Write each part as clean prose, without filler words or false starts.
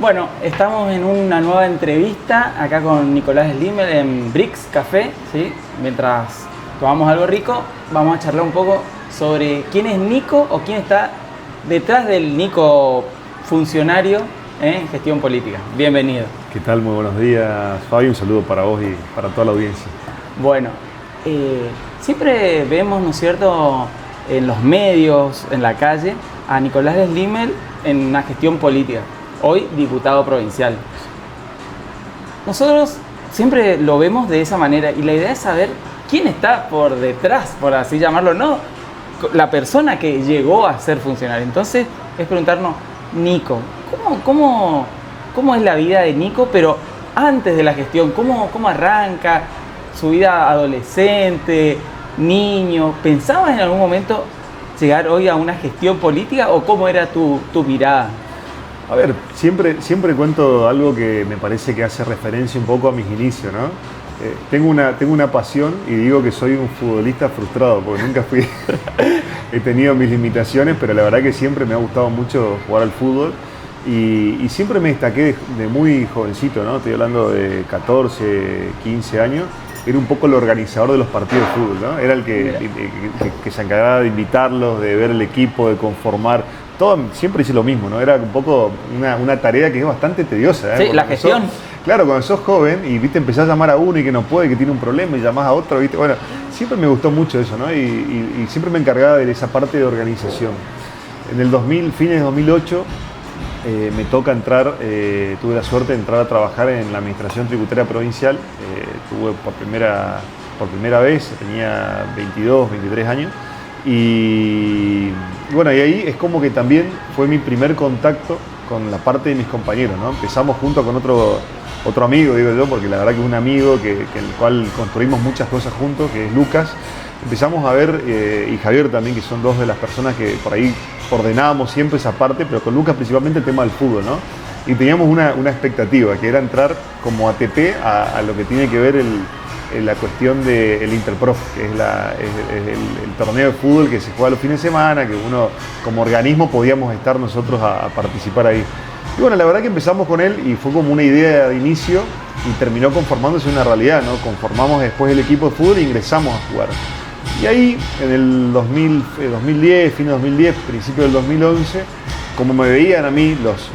Bueno, estamos en una nueva entrevista acá con Nicolás Slimmel en Brix Café, ¿sí? Mientras tomamos algo rico, vamos a charlar un poco sobre quién es Nico o quién está detrás del Nico funcionario en gestión política. Bienvenido. ¿Qué tal? Muy buenos días, Fabio. Un saludo para vos y para toda la audiencia. Bueno, siempre vemos, ¿no es cierto?, en los medios, en la calle, a Nicolás Slimmel en una gestión política. Hoy diputado provincial. Nosotros siempre lo vemos de esa manera y la idea es saber quién está por detrás, por así llamarlo, no la persona que llegó a ser funcionario. Entonces es preguntarnos, Nico, ¿cómo es la vida de Nico, pero antes de la gestión? ¿Cómo arranca su vida adolescente, niño? ¿Pensabas en algún momento llegar hoy a una gestión política o cómo era tu mirada? A ver, siempre cuento algo que me parece que hace referencia un poco a mis inicios, ¿no? Tengo una pasión y digo que soy un futbolista frustrado, porque nunca fui... He tenido mis limitaciones, pero la verdad que siempre me ha gustado mucho jugar al fútbol y siempre me destaqué de muy jovencito, ¿no? Estoy hablando de 14, 15 años. Era un poco el organizador de los partidos de fútbol, ¿no? Era el que se encargaba de invitarlos, de ver el equipo, de conformar. Siempre hice lo mismo, ¿no? Era un poco una tarea que es bastante tediosa, ¿eh? Sí, la gestión. Claro, cuando sos joven y viste, empezás a llamar a uno y que no puede, que tiene un problema y llamás a otro, ¿viste? Bueno, siempre me gustó mucho eso, ¿no? Y siempre me encargaba de esa parte de organización. En el 2000, fines de 2008, me toca entrar, tuve la suerte de entrar a trabajar en la Administración Tributaria Provincial. Tuve por primera vez, tenía 22, 23 años. Y bueno, y ahí es como que también fue mi primer contacto con la parte de mis compañeros, ¿no? Empezamos junto con otro amigo, digo yo, porque la verdad que es un amigo el cual construimos muchas cosas juntos, que es Lucas. Empezamos a ver, y Javier también, que son dos de las personas que por ahí ordenábamos siempre esa parte, pero con Lucas principalmente el tema del fútbol, ¿no? Y teníamos una expectativa, que era entrar como ATP a lo que tiene que ver la cuestión del Interprof, que es el torneo de fútbol que se juega los fines de semana, que uno como organismo podíamos estar nosotros a participar ahí. Y bueno, la verdad que empezamos con él y fue como una idea de inicio y terminó conformándose una realidad, ¿no? Conformamos después el equipo de fútbol e ingresamos a jugar. Y ahí, en el 2010, fin de 2010, principio del 2011, como me veían a mí los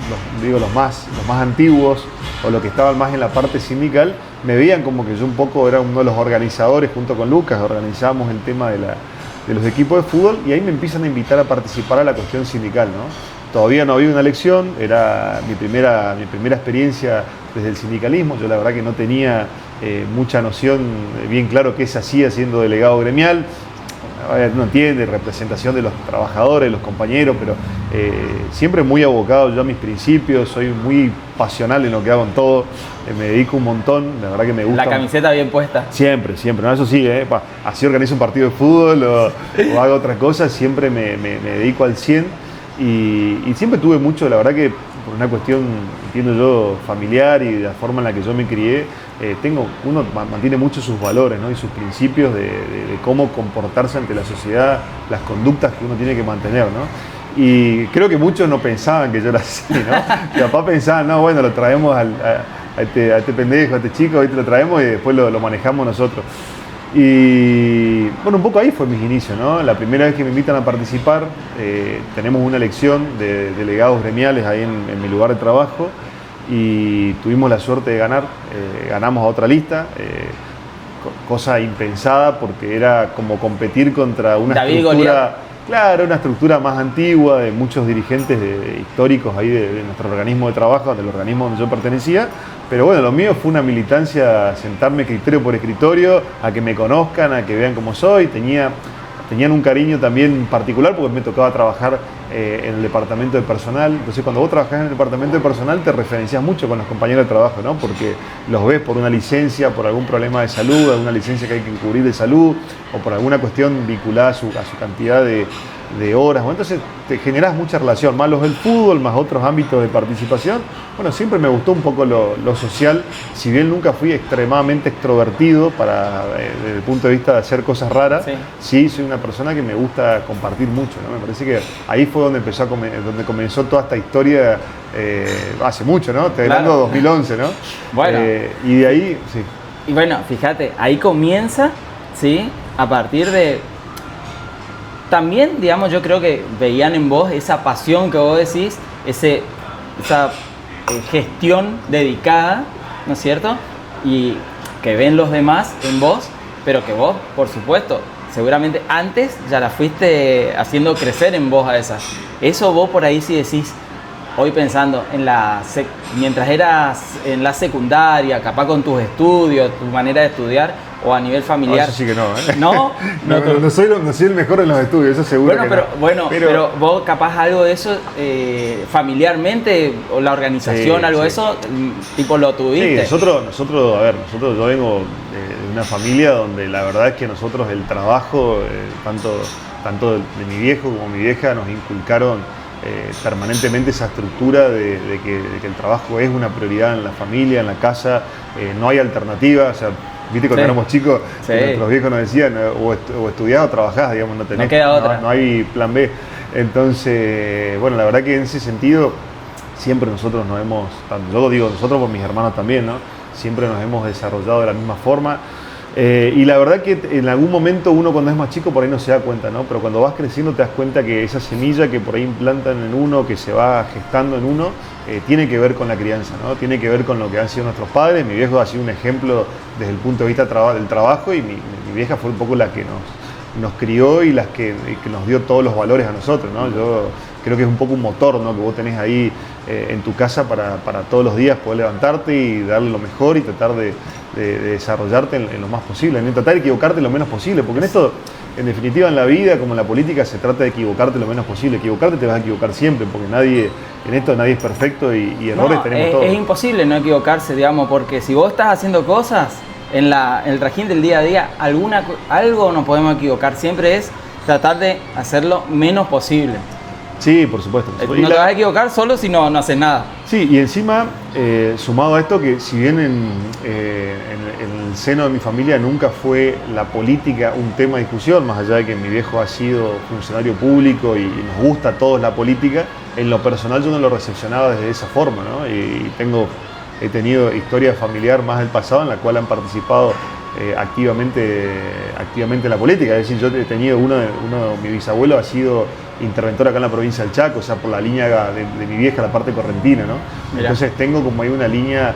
más antiguos o los que estaban más en la parte sindical, me veían como que yo un poco era uno de los organizadores junto con Lucas, organizábamos el tema de los equipos de fútbol y ahí me empiezan a invitar a participar a la cuestión sindical, ¿no? Todavía no había una elección, era mi primera experiencia desde el sindicalismo. Yo la verdad que no tenía mucha noción, bien claro qué se hacía siendo delegado gremial. Uno entiende, representación de los trabajadores, los compañeros, pero siempre muy abocado yo a mis principios, soy muy pasional en lo que hago en todo, me dedico un montón, la verdad que me gusta. La camiseta bien puesta. Siempre, ¿no? Eso sí, así organizo un partido de fútbol o hago otras cosas, siempre me dedico al 100%. Y siempre tuve mucho, la verdad que por una cuestión, entiendo yo, familiar y de la forma en la que yo me crié, uno mantiene mucho sus valores, ¿no? Y sus principios de cómo comportarse ante la sociedad, las conductas que uno tiene que mantener, ¿no? Y creo que muchos no pensaban que yo era así, ¿no? Mi papá pensaba, no, bueno, lo traemos a este pendejo, a este chico, ahorita lo traemos y después lo manejamos nosotros. Y bueno, un poco ahí fue mis inicios, ¿no? La primera vez que me invitan a participar, tenemos una elección de delegados gremiales ahí en mi lugar de trabajo y tuvimos la suerte de ganar, ganamos a otra lista, cosa impensada porque era como competir contra una estructura, claro, una estructura más antigua de muchos dirigentes históricos ahí de nuestro organismo de trabajo, del organismo donde yo pertenecía. Pero bueno, lo mío fue una militancia, sentarme escritorio por escritorio, a que me conozcan, a que vean cómo soy. Tenían un cariño también particular porque me tocaba trabajar en el departamento de personal. Entonces cuando vos trabajás en el departamento de personal te referencias mucho con los compañeros de trabajo, ¿no? Porque los ves por una licencia, por algún problema de salud, alguna licencia que hay que cubrir de salud o por alguna cuestión vinculada a su cantidad de horas. Bueno, entonces te generas mucha relación, más los del fútbol, más otros ámbitos de participación. Bueno, siempre me gustó un poco lo social, si bien nunca fui extremadamente extrovertido desde el punto de vista de hacer cosas raras, sí soy una persona que me gusta compartir mucho, ¿no? Me parece que ahí fue donde donde comenzó toda esta historia hace mucho, ¿no? Estoy hablando de 2011, ¿no? Bueno. Y de ahí, sí. Y bueno, fíjate, ahí comienza, ¿sí? A partir de... También, digamos, yo creo que veían en vos esa pasión que vos decís, esa gestión dedicada, ¿no es cierto? Y que ven los demás en vos, pero que vos, por supuesto, seguramente antes ya la fuiste haciendo crecer en vos a esa. Eso vos por ahí sí decís, hoy pensando mientras eras en la secundaria, capaz con tus estudios, tu manera de estudiar, o a nivel familiar. Eso sí que no, ¿eh? ¿No? No soy el mejor en los estudios, eso seguro que no. Pero vos capaz algo de eso familiarmente, o la organización, algo de eso, tipo lo tuviste. Sí, yo vengo de una familia donde la verdad es que nosotros el trabajo, tanto de mi viejo como mi vieja, nos inculcaron permanentemente esa estructura de que el trabajo es una prioridad en la familia, en la casa, no hay alternativa, o sea, viste cuando éramos chicos, nuestros viejos nos decían o estudiás o trabajás, digamos, no queda otra. No hay plan B. Entonces, bueno, la verdad que en ese sentido siempre nosotros yo digo nosotros por mis hermanos también, ¿no? Siempre nos hemos desarrollado de la misma forma. Y la verdad que en algún momento uno cuando es más chico por ahí no se da cuenta, ¿no? Pero cuando vas creciendo te das cuenta que esa semilla que por ahí implantan en uno, que se va gestando en uno, tiene que ver con la crianza, ¿no? Tiene que ver con lo que han sido nuestros padres. Mi viejo ha sido un ejemplo desde el punto de vista del trabajo y mi vieja fue un poco la que nos crió y las que nos dio todos los valores a nosotros, ¿no? Yo creo que es un poco un motor, ¿no? Que vos tenés ahí en tu casa para todos los días poder levantarte y darle lo mejor y tratar de desarrollarte en lo más posible, en tratar de equivocarte lo menos posible, porque en esto, en definitiva, en la vida como en la política se trata de equivocarte lo menos posible. Equivocarte te vas a equivocar siempre, porque en esto nadie es perfecto y errores tenemos todos. Es imposible no equivocarse, digamos, porque si vos estás haciendo cosas en el trajín del día a día, algo nos podemos equivocar. Siempre es tratar de hacerlo menos posible. Sí, por supuesto. No te vas a equivocar solo si no haces nada. Sí, y encima, sumado a esto, que si bien en el seno de mi familia nunca fue la política un tema de discusión, más allá de que mi viejo ha sido funcionario público y nos gusta a todos la política, en lo personal yo no lo recepcionaba desde esa forma, ¿no? Y he tenido historia familiar más del pasado en la cual han participado activamente en la política. Es decir, yo he tenido mi bisabuelo ha sido interventor acá en la provincia del Chaco, o sea, por la línea de mi vieja, la parte correntina, ¿no? Mirá. Entonces tengo como ahí una línea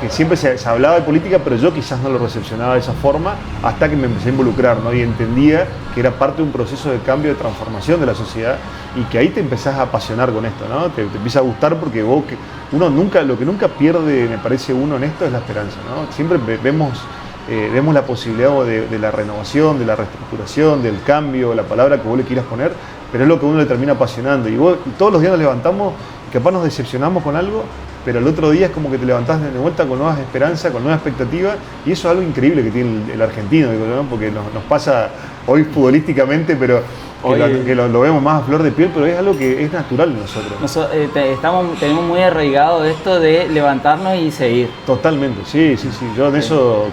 que siempre se hablaba de política, pero yo quizás no lo recepcionaba de esa forma hasta que me empecé a involucrar, ¿no? Y entendía que era parte de un proceso de cambio, de transformación de la sociedad y que ahí te empezás a apasionar con esto, ¿no? Te empieza a gustar porque lo que nunca pierde, me parece uno en esto, es la esperanza, ¿no? Siempre vemos la posibilidad de la renovación, de la reestructuración, del cambio, la palabra que vos le quieras poner, pero es lo que a uno le termina apasionando. Y todos los días nos levantamos, capaz nos decepcionamos con algo, pero el otro día es como que te levantás de vuelta con nuevas esperanzas, con nuevas expectativas, y eso es algo increíble que tiene el argentino, digo, ¿no? Porque nos pasa hoy futbolísticamente, pero que lo vemos más a flor de piel, pero es algo que es natural en nosotros. Tenemos muy arraigado esto de levantarnos y seguir. Totalmente, sí. Yo en eso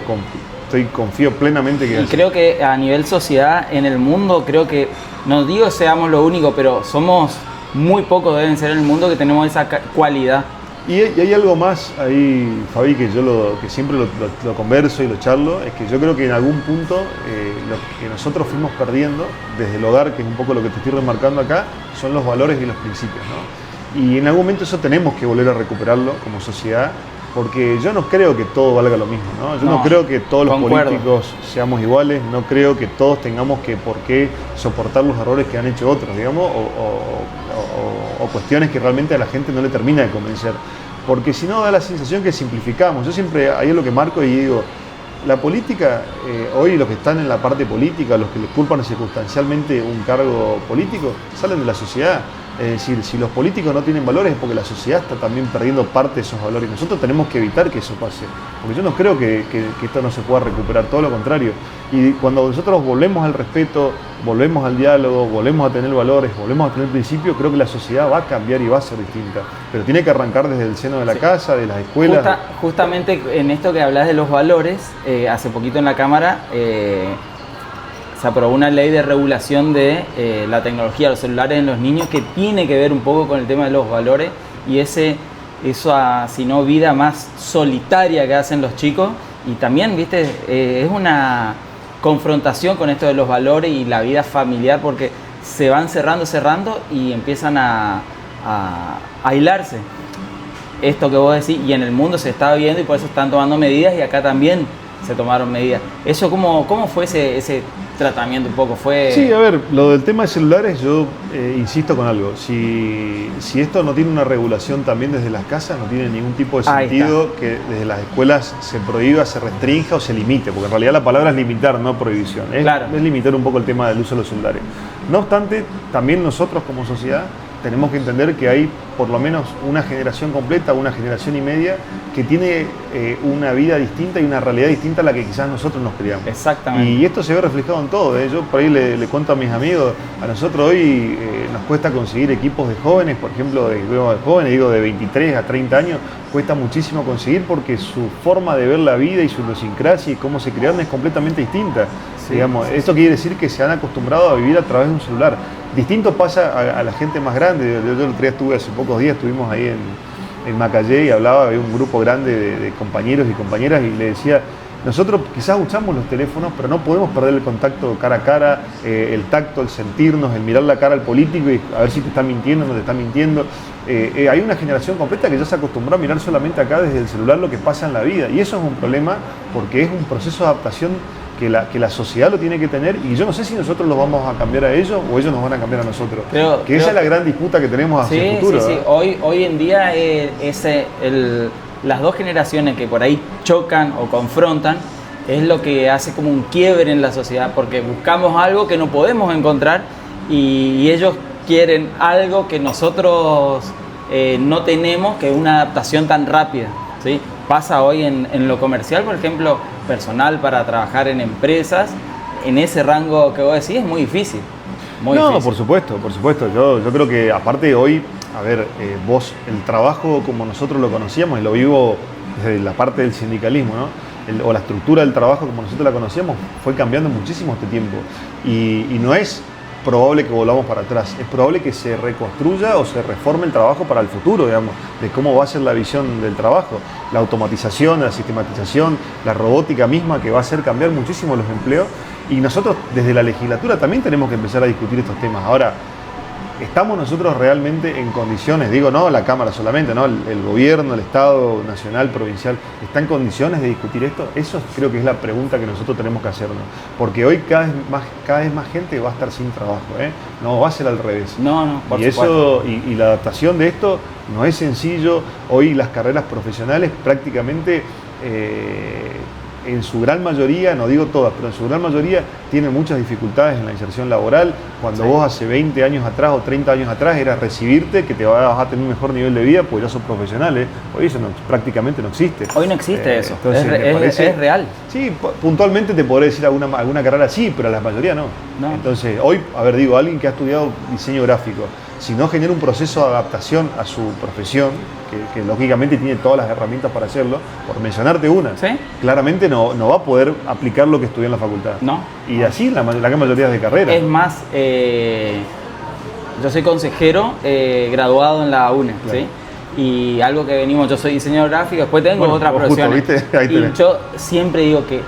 confío plenamente que... Y creo que a nivel sociedad, en el mundo, creo que, no digo seamos lo único, pero somos muy pocos, deben ser en el mundo, que tenemos esa cualidad. Y hay algo más ahí, Fabi, que que siempre lo converso y lo charlo, es que yo creo que en algún punto lo que nosotros fuimos perdiendo desde el hogar, que es un poco lo que te estoy remarcando acá, son los valores y los principios, ¿no? Y en algún momento eso tenemos que volver a recuperarlo como sociedad, porque yo no creo que todo valga lo mismo, ¿no? Yo no creo que todos los políticos seamos iguales, no creo que todos tengamos por qué soportar los errores que han hecho otros, digamos, o cuestiones que realmente a la gente no le termina de convencer. Porque si no da la sensación que simplificamos. Yo siempre, ahí es lo que marco y digo, la política, hoy los que están en la parte política, los que le culpan circunstancialmente un cargo político, salen de la sociedad. Es decir, si los políticos no tienen valores es porque la sociedad está también perdiendo parte de esos valores. Nosotros tenemos que evitar que eso pase, porque yo no creo que esto no se pueda recuperar, todo lo contrario. Y cuando nosotros volvemos al respeto, volvemos al diálogo, volvemos a tener valores, volvemos a tener principios, creo que la sociedad va a cambiar y va a ser distinta. Pero tiene que arrancar desde el seno de la casa, de las escuelas. Justamente en esto que hablas de los valores, hace poquito en la Cámara se aprobó una ley de regulación de la tecnología de los celulares en los niños que tiene que ver un poco con el tema de los valores y esa, si no, vida más solitaria que hacen los chicos. Y también, viste, es una confrontación con esto de los valores y la vida familiar porque se van cerrando y empiezan a aislarse. Esto que vos decís, y en el mundo se está viendo y por eso están tomando medidas y acá también se tomaron medidas. Eso, ¿cómo fue ese tratamiento un poco? Sí, a ver, lo del tema de celulares, yo insisto con algo. Si esto no tiene una regulación también desde las casas, no tiene ningún tipo de sentido que desde las escuelas se prohíba, se restrinja o se limite, porque en realidad la palabra es limitar, no prohibición. Es limitar un poco el tema del uso de los celulares. No obstante, también nosotros como sociedad tenemos que entender que hay por lo menos una generación completa, una generación y media, que tiene una vida distinta y una realidad distinta a la que quizás nosotros nos criamos. Exactamente. Y esto se ve reflejado en todo. Yo por ahí le cuento a mis amigos, a nosotros hoy nos cuesta conseguir equipos de jóvenes, por ejemplo, de jóvenes, digo de 23 a 30 años, cuesta muchísimo conseguir porque su forma de ver la vida y su idiosincrasia y cómo se criaron es completamente distinta. Sí, digamos, esto quiere decir que se han acostumbrado a vivir a través de un celular. Distinto pasa a la gente más grande. Yo el otro día estuve, hace pocos días, estuvimos ahí en Macayé y había un grupo grande de compañeros y compañeras y le decía, nosotros quizás usamos los teléfonos, pero no podemos perder el contacto cara a cara, el tacto, el sentirnos, el mirar la cara al político y a ver si te está mintiendo o no te está mintiendo. Hay una generación completa que ya se acostumbró a mirar solamente acá desde el celular lo que pasa en la vida y eso es un problema porque es un proceso de adaptación que la sociedad lo tiene que tener y yo no sé si nosotros los vamos a cambiar a ellos o ellos nos van a cambiar a nosotros. Esa es la gran disputa que tenemos hacia el futuro. Sí. Hoy en día las dos generaciones que por ahí chocan o confrontan es lo que hace como un quiebre en la sociedad porque buscamos algo que no podemos encontrar y ellos quieren algo que nosotros no tenemos, que es una adaptación tan rápida, ¿sí? Pasa hoy en lo comercial, por ejemplo, personal para trabajar en empresas, en ese rango que vos decís es muy difícil. Por supuesto. Yo creo que aparte hoy, a ver, vos, el trabajo como nosotros lo conocíamos y lo vivo desde la parte del sindicalismo, ¿no? O la estructura del trabajo como nosotros la conocíamos fue cambiando muchísimo este tiempo y no es probable que volvamos para atrás, es probable que se reconstruya o se reforme el trabajo para el futuro, digamos, de cómo va a ser la visión del trabajo, la automatización, la sistematización, la robótica misma que va a hacer cambiar muchísimo los empleos y nosotros desde la legislatura también tenemos que empezar a discutir estos temas. Ahora, ¿estamos nosotros realmente en condiciones, digo, no la Cámara solamente, no el gobierno, el Estado nacional, provincial, está en condiciones de discutir esto? Eso creo que es la pregunta que nosotros tenemos que hacernos, porque hoy cada vez más gente va a estar sin trabajo, no va a ser al revés. Por supuesto. Y la adaptación de esto no es sencillo. Hoy las carreras profesionales prácticamente en su gran mayoría, no digo todas, pero en su gran mayoría tienen muchas dificultades en la inserción laboral. Cuando vos hace 20 años atrás o 30 años atrás era recibirte, que te vas a tener un mejor nivel de vida, pues ya sos profesional. Hoy eso prácticamente no existe. Hoy no existe eso, entonces, es real. Sí, puntualmente te podré decir alguna carrera sí, pero la mayoría no. Entonces, hoy, alguien que ha estudiado diseño gráfico, si no genera un proceso de adaptación a su profesión, que lógicamente tiene todas las herramientas para hacerlo, por mencionarte una, claramente no va a poder aplicar lo que estudió en la facultad. Y así la gran mayoría de carreras. Es más, yo soy consejero graduado en la UNE, claro. ¿sí? Y algo que venimos, yo soy diseñador gráfico, después tengo otras profesiones. Y yo siempre digo que,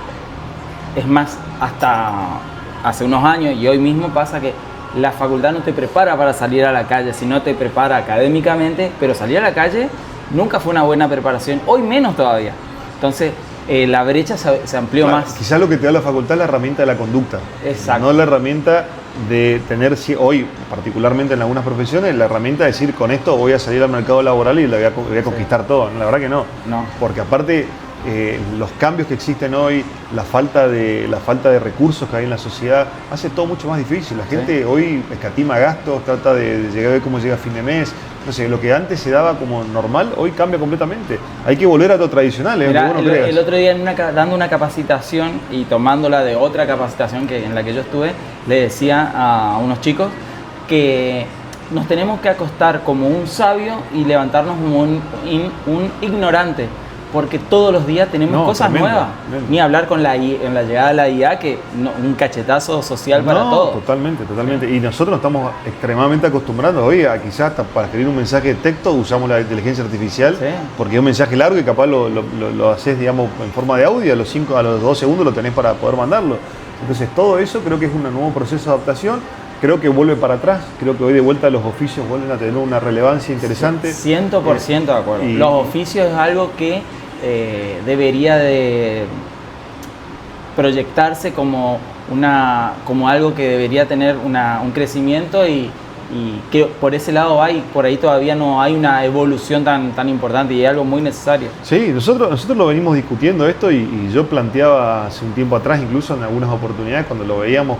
es más, hasta hace unos años y hoy mismo pasa que la facultad no te prepara para salir a la calle, sino te prepara académicamente, pero salir a la calle nunca fue una buena preparación, hoy menos todavía. Entonces, la brecha se amplió más. Quizás lo que te da la facultad es la herramienta de la conducta. Exacto. No la herramienta de tener, hoy, particularmente en algunas profesiones, la herramienta de decir, con esto voy a salir al mercado laboral y voy a conquistar todo. La verdad que no. Porque aparte, los cambios que existen hoy, la falta de recursos que hay en la sociedad, hace todo mucho más difícil. La gente hoy escatima gastos, trata de llegar a ver cómo llega a fin de mes. No sé, lo que antes se daba como normal, hoy cambia completamente. Hay que volver a lo tradicional, Mirá, el otro día dando una capacitación y tomándola de otra capacitación en la que yo estuve, le decía a unos chicos que nos tenemos que acostar como un sabio y levantarnos como un ignorante, porque todos los días tenemos cosas nuevas. Ni hablar con la llegada de la IA, que un cachetazo social para todos. Totalmente. Y nosotros nos estamos extremadamente acostumbrando hoy a quizás hasta para escribir un mensaje de texto usamos la inteligencia artificial, porque es un mensaje largo y capaz lo haces, digamos, en forma de audio, a los 2 segundos lo tenés para poder mandarlo. Entonces todo eso creo que es un nuevo proceso de adaptación. Creo que vuelve para atrás, creo que hoy de vuelta los oficios vuelven a tener una relevancia interesante. 100% de acuerdo. Los oficios es algo que debería de proyectarse como algo que debería tener un crecimiento y que por ese lado por ahí todavía no hay una evolución tan importante y es algo muy necesario. Sí, nosotros lo venimos discutiendo esto y yo planteaba hace un tiempo atrás, incluso en algunas oportunidades, cuando lo veíamos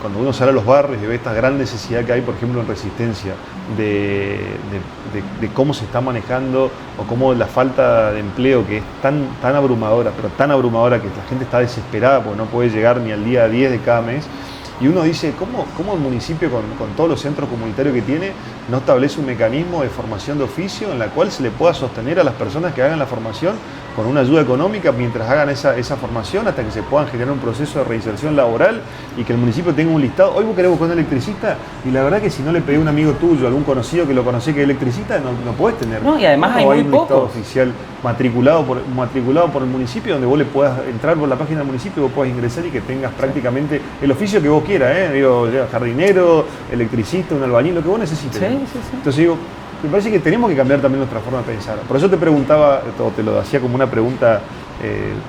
cuando uno sale a los barrios y ve esta gran necesidad que hay, por ejemplo, en Resistencia, de cómo se está manejando o cómo la falta de empleo, que es tan abrumadora, pero tan abrumadora que la gente está desesperada porque no puede llegar ni al día 10 de cada mes. Y uno dice, ¿cómo el municipio, con todos los centros comunitarios que tiene, no establece un mecanismo de formación de oficio en la cual se le pueda sostener a las personas que hagan la formación con una ayuda económica mientras hagan esa formación hasta que se puedan generar un proceso de reinserción laboral y que el municipio tenga un listado? Hoy vos querés buscar un electricista y la verdad que si no le pedí a un amigo tuyo, algún conocido que lo conocí que es electricista, no podés tener. No, y además hay muy un listado pocos oficial matriculado por el municipio, donde vos le puedas entrar por la página del municipio, vos puedas ingresar y que tengas prácticamente el oficio que vos quieras, jardinero, electricista, un albañil, lo que vos necesites. Sí. Entonces digo, me parece que tenemos que cambiar también nuestra forma de pensar. Por eso te preguntaba, o te lo hacía como una pregunta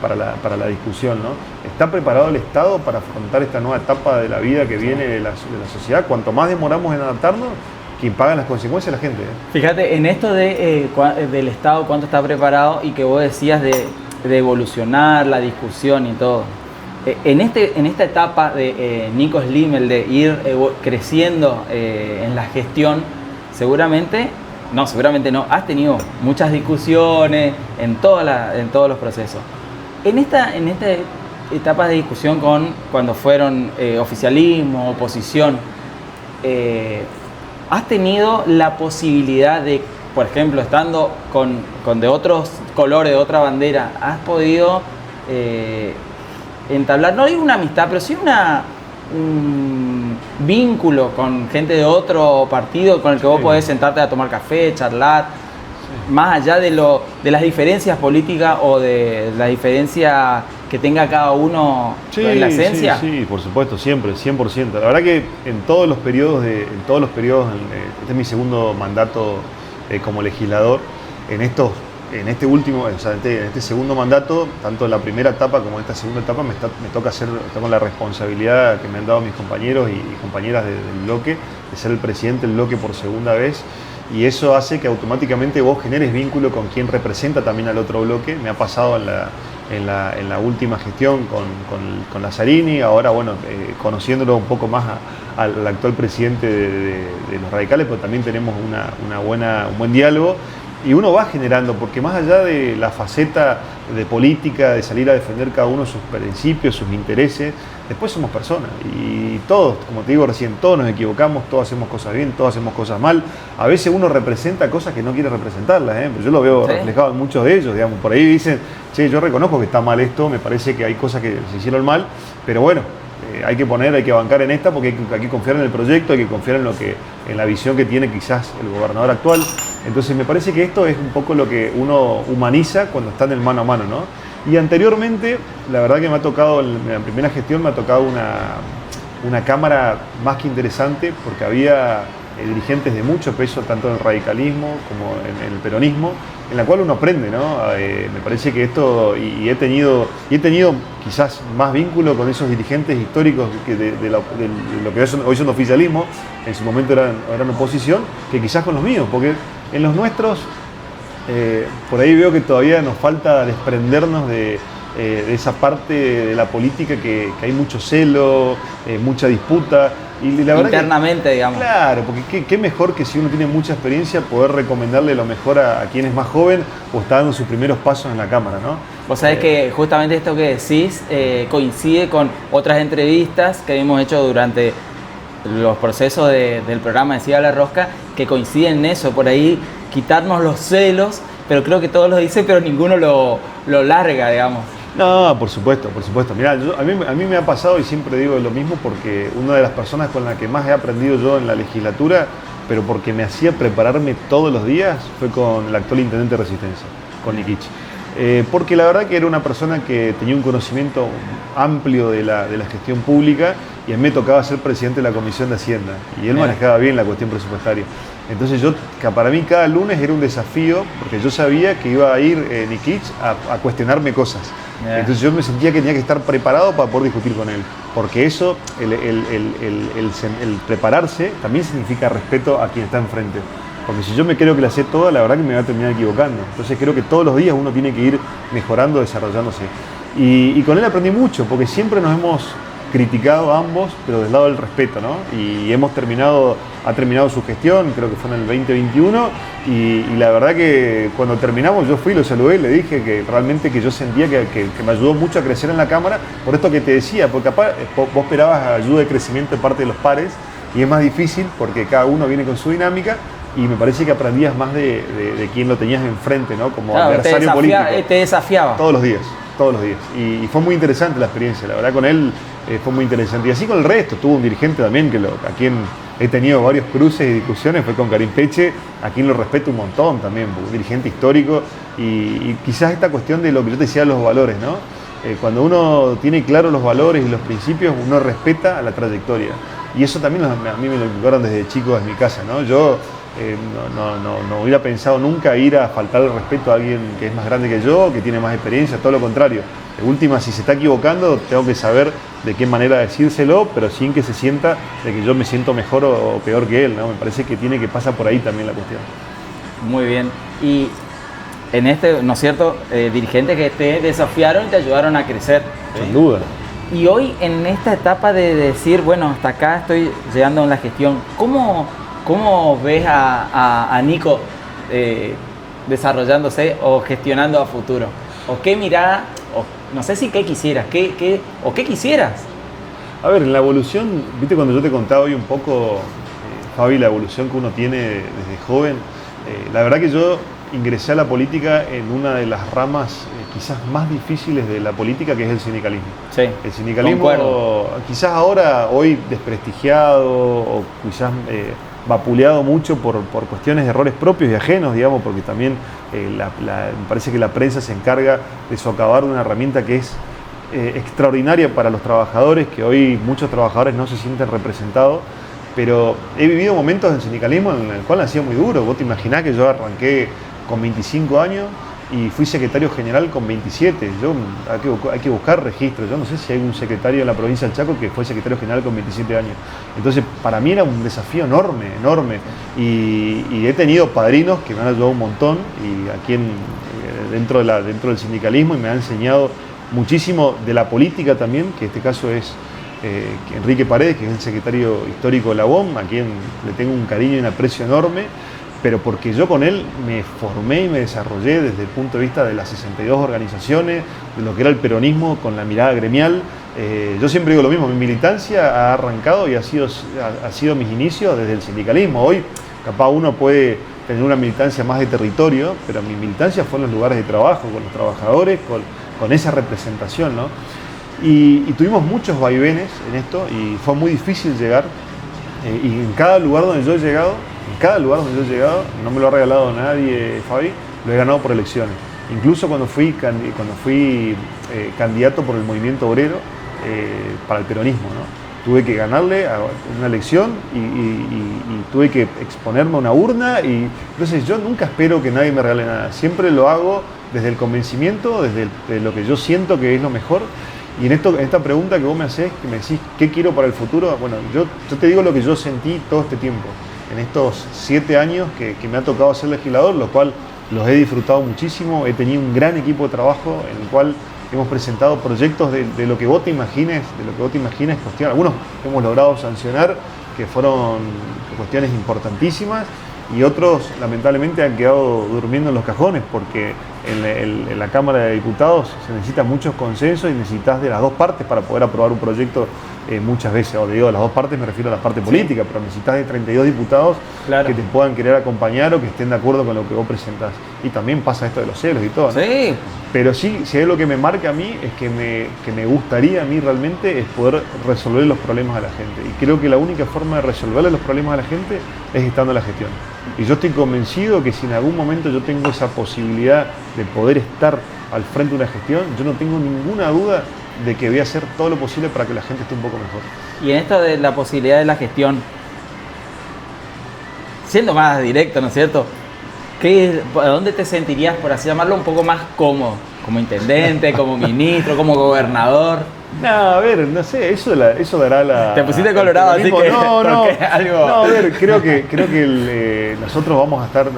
para la discusión, ¿no? ¿Está preparado el Estado para afrontar esta nueva etapa de la vida que viene de la sociedad? Cuanto más demoramos en adaptarnos, quien paga las consecuencias es la gente. Fíjate, en esto del Estado, cuánto está preparado y que vos decías de evolucionar la discusión y todo. En esta etapa de Nico Slim, el de ir creciendo en la gestión, seguramente no, has tenido muchas discusiones en todos los procesos. En esta etapa de discusión cuando fueron oficialismo, oposición, ¿has tenido la posibilidad de, por ejemplo, estando con de otros colores, de otra bandera, has podido entablar, no digo una amistad, pero sí un vínculo con gente de otro partido con el que vos podés sentarte a tomar café, charlar, más allá de las diferencias políticas o de la diferencia que tenga cada uno en la esencia? Sí, por supuesto, siempre, 100%. La verdad que en todos los periodos, este es mi segundo mandato como legislador, en este segundo mandato, tanto en la primera etapa como en esta segunda etapa, me toca con la responsabilidad que me han dado mis compañeros y compañeras del bloque, de ser el presidente del bloque por segunda vez, y eso hace que automáticamente vos generes vínculo con quien representa también al otro bloque. Me ha pasado en la última gestión con Lazzarini, ahora conociéndolo un poco más al actual presidente de los radicales, pero también tenemos un buen diálogo. Y uno va generando, porque más allá de la faceta de política, de salir a defender cada uno sus principios, sus intereses, después somos personas. Y todos, como te digo recién, todos nos equivocamos, todos hacemos cosas bien, todos hacemos cosas mal. A veces uno representa cosas que no quiere representarlas, pero yo lo veo reflejado en muchos de ellos, digamos. Por ahí dicen, che, yo reconozco que está mal esto, me parece que hay cosas que se hicieron mal, pero bueno, hay que bancar en esta porque hay que confiar en el proyecto, hay que confiar en la visión que tiene quizás el gobernador actual. Entonces me parece que esto es un poco lo que uno humaniza cuando está en el mano a mano, ¿no? Y anteriormente, la verdad que me ha tocado, en la primera gestión me ha tocado una cámara más que interesante porque había dirigentes de mucho peso, tanto en el radicalismo como en el peronismo, en la cual uno aprende, ¿no? Me parece que esto, y he tenido quizás más vínculo con esos dirigentes históricos de lo que hoy son oficialismo, en su momento eran oposición, que quizás con los míos, porque en los nuestros por ahí veo que todavía nos falta desprendernos de esa parte de la política que hay mucho celo, mucha disputa. Y la verdad internamente, digamos. Claro, porque qué mejor que si uno tiene mucha experiencia poder recomendarle lo mejor a quien es más joven o está dando sus primeros pasos en la cámara, ¿no? Vos sabés que justamente esto que decís coincide con otras entrevistas que hemos hecho durante los procesos del programa de Siga la Rosca, que coinciden en eso, por ahí quitarnos los celos, pero creo que todos lo dicen, pero ninguno lo larga, digamos. No, por supuesto, por supuesto. Mirá, a mí me ha pasado y siempre digo lo mismo porque una de las personas con la que más he aprendido yo en la legislatura, pero porque me hacía prepararme todos los días, fue con el actual intendente de Resistencia, con Nikich. Porque la verdad que era una persona que tenía un conocimiento amplio de la gestión pública y a mí me tocaba ser presidente de la Comisión de Hacienda y él manejaba bien la cuestión presupuestaria. Entonces para mí cada lunes era un desafío porque yo sabía que iba a ir Nikich a cuestionarme cosas. Entonces yo me sentía que tenía que estar preparado para poder discutir con él, porque eso, el prepararse, también significa respeto a quien está enfrente. Porque si yo me creo que la sé toda, la verdad que me voy a terminar equivocando. Entonces creo que todos los días uno tiene que ir mejorando, desarrollándose. Y con él aprendí mucho, porque siempre nos hemos criticado ambos, pero del lado del respeto, ¿no? Y ha terminado su gestión, creo que fue en el 2021, y la verdad que cuando terminamos yo fui, lo saludé, le dije que realmente que yo sentía que me ayudó mucho a crecer en la Cámara, por esto que te decía, porque capaz vos esperabas ayuda de crecimiento de parte de los pares, y es más difícil porque cada uno viene con su dinámica, y me parece que aprendías más de quien lo tenías enfrente, ¿no? Como adversario político. Te desafiaba. Todos los días. Y fue muy interesante la experiencia, la verdad con él fue muy interesante. Y así con el resto, tuvo un dirigente también a quien he tenido varios cruces y discusiones, fue con Karim Peche, a quien lo respeto un montón también, un dirigente histórico. Y quizás esta cuestión de lo que yo te decía, los valores, ¿no? Cuando uno tiene claros los valores y los principios, uno respeta a la trayectoria. Y eso también a mí me lo inculcaron desde chico en mi casa, ¿no? Yo no hubiera pensado nunca ir a faltar el respeto a alguien que es más grande que yo, que tiene más experiencia, todo lo contrario. De última, si se está equivocando, tengo que saber de qué manera decírselo, pero sin que se sienta de que yo me siento mejor o peor que él, ¿no? Me parece que tiene que pasar por ahí también la cuestión. Muy bien. Y en este, ¿no es cierto?, dirigentes que te desafiaron y te ayudaron a crecer. Sin duda. Y hoy, en esta etapa de decir, bueno, hasta acá estoy llegando en la gestión, ¿cómo ves a Nico desarrollándose o gestionando a futuro? ¿O qué mirada, no sé si qué quisieras, o qué quisieras? A ver, en la evolución, viste cuando yo te contaba hoy un poco, Fabi, la evolución que uno tiene desde joven, la verdad que yo ingresé a la política en una de las ramas quizás más difíciles de la política, que es el sindicalismo. Sí, el sindicalismo, concuerdo. quizás ahora, hoy desprestigiado o quizás vapuleado mucho por cuestiones de errores propios y ajenos, digamos, porque también me parece que la prensa se encarga de socavar una herramienta que es extraordinaria para los trabajadores, que hoy muchos trabajadores no se sienten representados, pero he vivido momentos del sindicalismo en el cual ha sido muy duro. Vos te imaginás que yo arranqué con 25 años y fui secretario general con 27. Hay que buscar registros. Yo no sé si hay un secretario en la provincia del Chaco que fue secretario general con 27 años. Entonces, para mí era un desafío enorme. Y he tenido padrinos que me han ayudado un montón y a quien dentro del sindicalismo, y me ha enseñado muchísimo de la política también, que en este caso es Enrique Paredes, que es el secretario histórico de la UOM, a quien le tengo un cariño y un aprecio enorme, pero porque yo con él me formé y me desarrollé desde el punto de vista de las 62 organizaciones, de lo que era el peronismo con la mirada gremial. Yo siempre digo lo mismo, mi militancia ha arrancado y ha sido mis inicios desde el sindicalismo. Hoy capaz uno puede tener una militancia más de territorio, pero mi militancia fue en los lugares de trabajo, con los trabajadores, con esa representación, ¿no? Y tuvimos muchos vaivenes en esto y fue muy difícil llegar. Y en cada lugar donde yo he llegado, no me lo ha regalado nadie, Fabi, lo he ganado por elecciones. Incluso cuando fui candidato por el movimiento obrero para el peronismo, ¿no? Tuve que ganarle a una elección y tuve que exponerme a una urna. Y entonces yo nunca espero que nadie me regale nada. Siempre lo hago desde el convencimiento, desde lo que yo siento que es lo mejor. Y en esta pregunta que vos me hacés, que me decís qué quiero para el futuro, bueno, yo te digo lo que yo sentí todo este tiempo, en estos 7 años que me ha tocado ser legislador, lo cual los he disfrutado muchísimo, he tenido un gran equipo de trabajo en el cual hemos presentado proyectos de lo que vos te imagines, cuestiones, algunos hemos logrado sancionar, que fueron cuestiones importantísimas, y otros lamentablemente han quedado durmiendo en los cajones, porque en la Cámara de Diputados se necesitan muchos consensos y necesitas de las dos partes para poder aprobar un proyecto muchas veces. O digo, de las dos partes me refiero a la parte política, pero necesitas de 32 diputados que te puedan querer acompañar o que estén de acuerdo con lo que vos presentás. Y también pasa esto de los celos y todo, ¿no? Sí. Pero sí, si hay lo que me marca a mí, es que me gustaría a mí realmente es poder resolver los problemas a la gente. Y creo que la única forma de resolverle los problemas a la gente es estando en la gestión. Y yo estoy convencido que si en algún momento yo tengo esa posibilidad de poder estar al frente de una gestión, yo no tengo ninguna duda de que voy a hacer todo lo posible para que la gente esté un poco mejor. Y en esto de la posibilidad de la gestión, siendo más directo, ¿no es cierto? ¿A dónde te sentirías, por así llamarlo, un poco más cómodo? ¿Como intendente, como ministro, como gobernador? No, a ver, no sé, eso dará la... Te pusiste colorado, así que... No, algo... no, a ver, creo que nosotros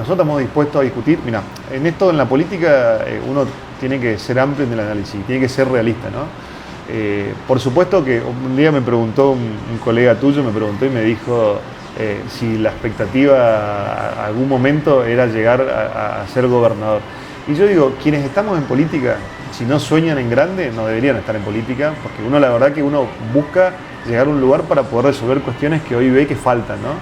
estamos dispuestos a discutir. Mira, en la política, uno tiene que ser amplio en el análisis, tiene que ser realista, ¿no? Por supuesto que un día me preguntó un colega tuyo, y me dijo si la expectativa a algún momento era llegar a ser gobernador. Y yo digo, quienes estamos en política, si no sueñan en grande, no deberían estar en política, porque la verdad que uno busca llegar a un lugar para poder resolver cuestiones que hoy ve que faltan, ¿no?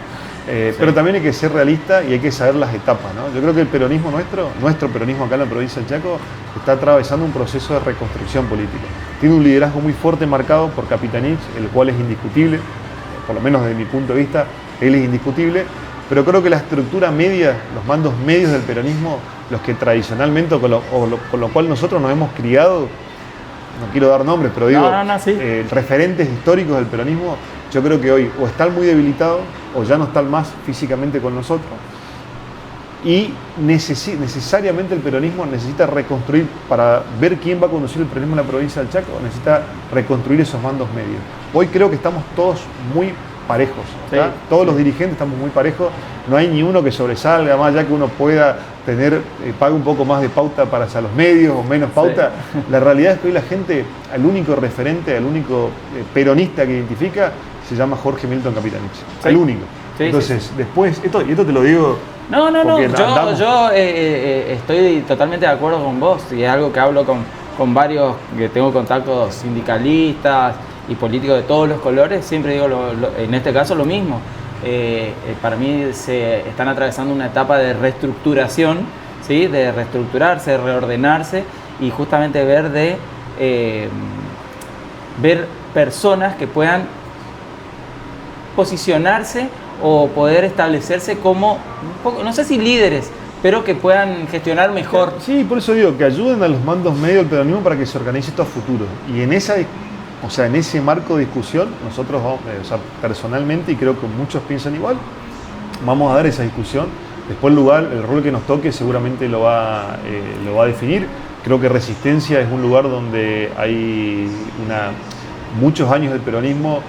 Sí. Pero también hay que ser realista y hay que saber las etapas, ¿no? Yo creo que el peronismo nuestro peronismo acá en la provincia del Chaco, está atravesando un proceso de reconstrucción política. Tiene un liderazgo muy fuerte marcado por Capitanich, el cual es indiscutible, por lo menos desde mi punto de vista, él es indiscutible, pero creo que la estructura media, los mandos medios del peronismo, los que tradicionalmente, con lo cual nosotros nos hemos criado, no quiero dar nombres, pero digo, sí. Referentes históricos del peronismo, yo creo que hoy o están muy debilitados o ya no están más físicamente con nosotros. Y necesariamente el peronismo necesita reconstruir, para ver quién va a conducir el peronismo en la provincia del Chaco, necesita reconstruir esos mandos medios. Hoy creo que estamos todos muy parejos, sí, todos los dirigentes estamos muy parejos, no hay ni uno que sobresalga, más allá que uno pueda pague un poco más de pauta para hacia los medios o menos pauta. Sí. La realidad es que hoy la gente, el único referente, el único peronista que identifica, se llama Jorge Milton Capitanich, sí. El único. Sí, entonces, sí. Después, esto te lo digo... No, yo estoy totalmente de acuerdo con vos, y es algo que hablo con varios, que tengo contactos sindicalistas y políticos de todos los colores, siempre digo en este caso lo mismo. Para mí se están atravesando una etapa de reestructuración, ¿sí? De reestructurarse, de reordenarse, y justamente ver personas que puedan posicionarse o poder establecerse como, no sé si líderes, pero que puedan gestionar mejor. Sí, por eso digo, que ayuden a los mandos medios del peronismo para que se organice esto a futuro. Y en ese marco de discusión, nosotros vamos, personalmente, y creo que muchos piensan igual, vamos a dar esa discusión. Después el rol que nos toque seguramente lo va a definir. Creo que Resistencia es un lugar donde hay muchos años del peronismo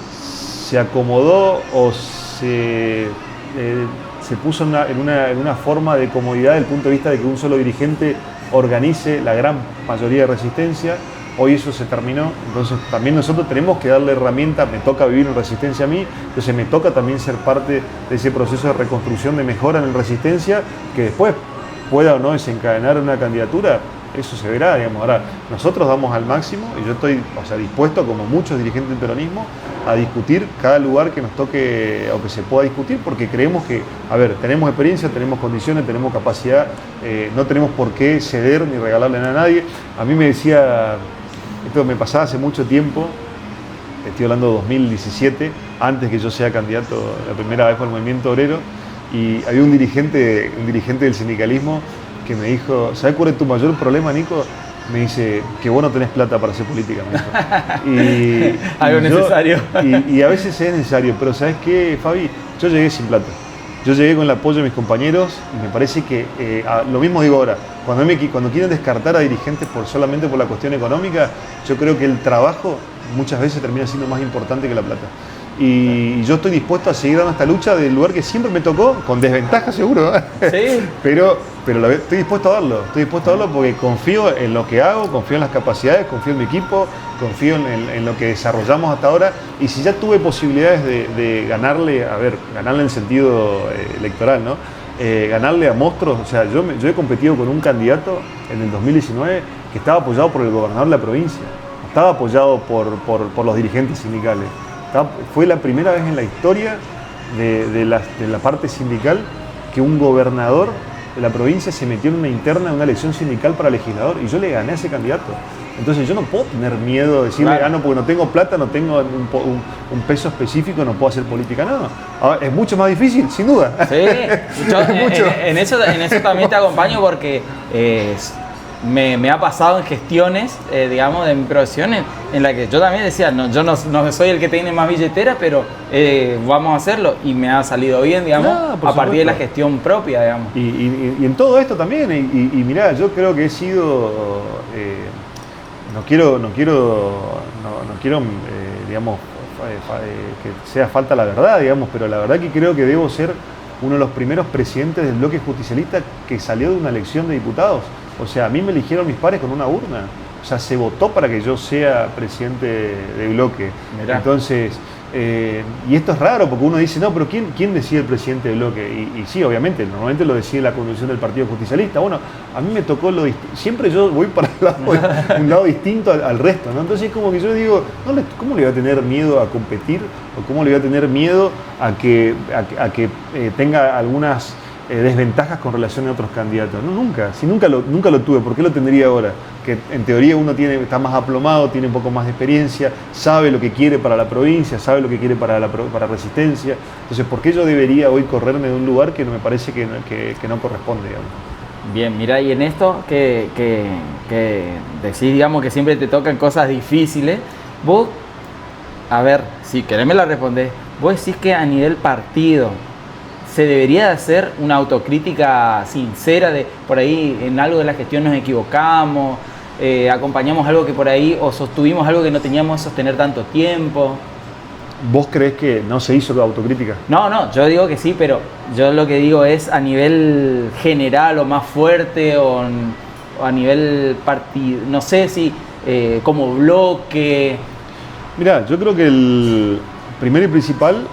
se acomodó o se puso en una forma de comodidad desde el punto de vista de que un solo dirigente organice la gran mayoría de Resistencia. Hoy eso se terminó, entonces también nosotros tenemos que darle herramientas. Me toca vivir en Resistencia a mí, entonces me toca también ser parte de ese proceso de reconstrucción, de mejora en Resistencia, que después pueda o no desencadenar una candidatura, eso se verá, digamos. Ahora, nosotros damos al máximo y yo estoy dispuesto, como muchos dirigentes del peronismo, a discutir cada lugar que nos toque o que se pueda discutir, porque creemos que, tenemos experiencia, tenemos condiciones, tenemos capacidad, no tenemos por qué ceder ni regalarle nada a nadie. A mí me decía, esto me pasaba hace mucho tiempo, estoy hablando de 2017, antes que yo sea candidato la primera vez por el movimiento obrero, y había un dirigente del sindicalismo que me dijo, ¿sabes cuál es tu mayor problema, Nico? Me dice, que vos no tenés plata para hacer política, me dijo. Algo necesario. Y a veces es necesario, pero ¿sabes qué, Fabi? Yo llegué sin plata. Yo llegué con el apoyo de mis compañeros y me parece que, lo mismo digo ahora, cuando quieren descartar a dirigentes solamente por la cuestión económica, yo creo que el trabajo muchas veces termina siendo más importante que la plata. Y yo estoy dispuesto a seguir dando esta lucha del lugar que siempre me tocó, con desventaja seguro, Sí. pero estoy dispuesto a darlo porque confío en lo que hago, confío en las capacidades, confío en mi equipo, confío en lo que desarrollamos hasta ahora, y si ya tuve posibilidades de ganarle en el sentido electoral, ¿no? Ganarle a monstruos, o sea, yo he competido con un candidato en el 2019 que estaba apoyado por el gobernador de la provincia, no estaba apoyado por los dirigentes sindicales. Fue la primera vez en la historia de la parte sindical que un gobernador de la provincia se metió en una interna, en una elección sindical para legislador, y yo le gané a ese candidato. Entonces yo no puedo tener miedo de decirle gano porque no tengo plata, no tengo un peso específico, no puedo hacer política. No, ahora, es mucho más difícil, sin duda. Sí, yo en eso también te acompaño porque me ha pasado en gestiones, digamos, de mi profesión en la que yo también decía, no, yo no soy el que tiene más billetera, pero vamos a hacerlo, y me ha salido bien, digamos, a partir de la gestión propia, digamos. Y en todo esto también, y mirá, yo creo que he sido, no quiero digamos, que sea falta la verdad, digamos, pero la verdad que creo que debo ser uno de los primeros presidentes del bloque justicialista que salió de una elección de diputados. O sea, a mí me eligieron mis pares con una urna. O sea, se votó para que yo sea presidente de bloque. Mirá. Entonces, y esto es raro porque uno dice, no, pero ¿quién decide el presidente de bloque? Y sí, obviamente, normalmente lo decide la conducción del Partido Justicialista. Bueno, a mí me tocó siempre yo voy para un lado distinto al resto, ¿no? Entonces es como que yo digo, ¿cómo le voy a tener miedo a competir? ¿O cómo le voy a tener miedo a que tenga algunas desventajas con relación a otros candidatos? No, nunca. Si nunca lo tuve, ¿por qué lo tendría ahora? Que en teoría uno está más aplomado, tiene un poco más de experiencia, sabe lo que quiere para la provincia, sabe lo que quiere para Resistencia. Entonces, ¿por qué yo debería hoy correrme de un lugar que me parece que no corresponde, digamos? Bien, mira, y en esto que decís, digamos, que siempre te tocan cosas difíciles, vos, a ver, si querés me la respondés, vos decís que a nivel partido se debería de hacer una autocrítica sincera de por ahí en algo de la gestión nos equivocamos, acompañamos algo que por ahí o sostuvimos algo que no teníamos que sostener tanto tiempo. ¿Vos creés que no se hizo la autocrítica? No, yo digo que sí, pero yo lo que digo es a nivel general o más fuerte o a nivel partido, no sé si como bloque. Mirá, yo creo que el primero y principal,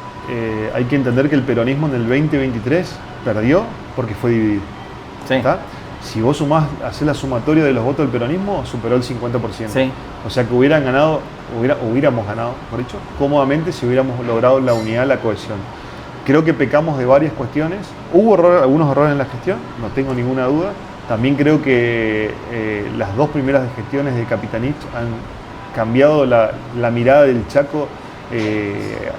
hay que entender que el peronismo en el 2023 perdió porque fue dividido. Sí. ¿Está? Si vos hacés la sumatoria de los votos del peronismo, superó el 50%. Sí. O sea que hubiéramos ganado, por dicho, cómodamente si hubiéramos logrado la unidad, la cohesión. Creo que pecamos de varias cuestiones. Hubo algunos errores en la gestión, no tengo ninguna duda. También creo que las dos primeras gestiones de Capitanich han cambiado la mirada del Chaco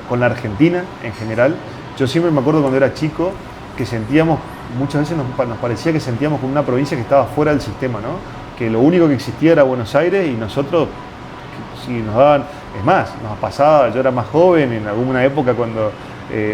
con la Argentina en general. Yo siempre me acuerdo cuando era chico que sentíamos, muchas veces nos parecía que sentíamos como una provincia que estaba fuera del sistema, ¿no? Que lo único que existía era Buenos Aires y nosotros, si nos daban, es más, nos pasaba, yo era más joven en alguna época cuando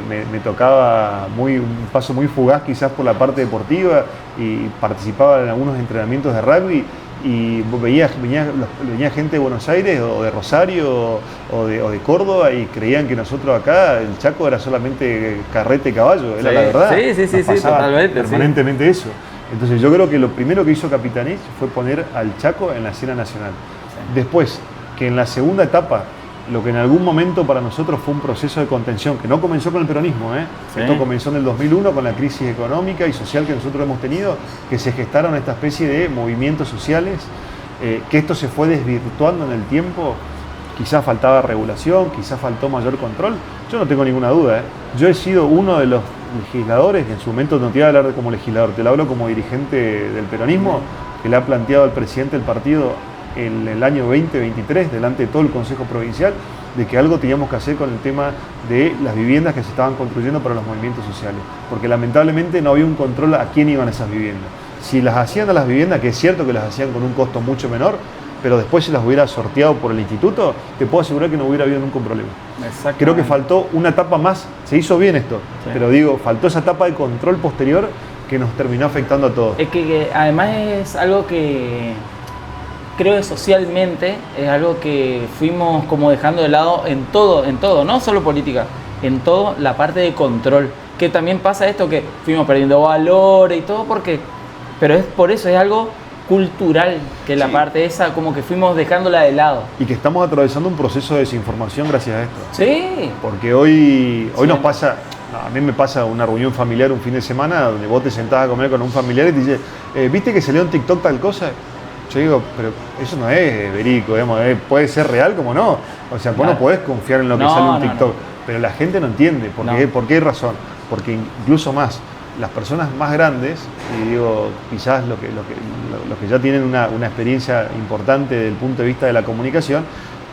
me tocaba un paso muy fugaz quizás por la parte deportiva y participaba en algunos entrenamientos de rugby. Y venía gente de Buenos Aires o de Rosario o de Córdoba y creían que nosotros acá, el Chaco era solamente carrete y caballo, era la verdad. Sí, totalmente. Permanentemente sí. Eso. Entonces yo creo que lo primero que hizo Capitanich fue poner al Chaco en la escena nacional. Sí. Después, que en la segunda etapa, lo que en algún momento para nosotros fue un proceso de contención, que no comenzó con el peronismo, sí. Esto comenzó en el 2001 con la crisis económica y social que nosotros hemos tenido, que se gestaron esta especie de movimientos sociales, que esto se fue desvirtuando en el tiempo, quizás faltaba regulación, quizás faltó mayor control, yo no tengo ninguna duda, Yo he sido uno de los legisladores, que en su momento no te voy a hablar como legislador, te lo hablo como dirigente del peronismo, que le ha planteado al presidente del partido en el año 2023, delante de todo el Consejo Provincial, de que algo teníamos que hacer con el tema de las viviendas que se estaban construyendo para los movimientos sociales, porque lamentablemente no había un control a quién iban esas viviendas. Si las hacían a las viviendas, que es cierto que las hacían con un costo mucho menor, pero después se las hubiera sorteado por el instituto, te puedo asegurar que no hubiera habido nunca un problema. Creo que faltó una etapa más, se hizo bien esto, sí. Pero digo, faltó esa etapa de control posterior que nos terminó afectando a todos. Es que además es algo que creo que socialmente es algo que fuimos como dejando de lado en todo, no solo política, en todo la parte de control. Que también pasa esto que fuimos perdiendo valores y todo, pero es por eso, es algo cultural, que la parte esa como que fuimos dejándola de lado. Y que estamos atravesando un proceso de desinformación gracias a esto. Sí. Porque hoy nos pasa, a mí me pasa una reunión familiar un fin de semana donde vos te sentás a comer con un familiar y te dice, ¿viste que salió en TikTok tal cosa? Yo digo, pero eso no es verídico, digamos, puede ser real como no. O sea, vos no podés confiar en lo que sale en TikTok. Pero la gente no entiende. ¿Por qué razón? Porque incluso más, las personas más grandes, y digo, quizás los que ya tienen una experiencia importante desde el punto de vista de la comunicación,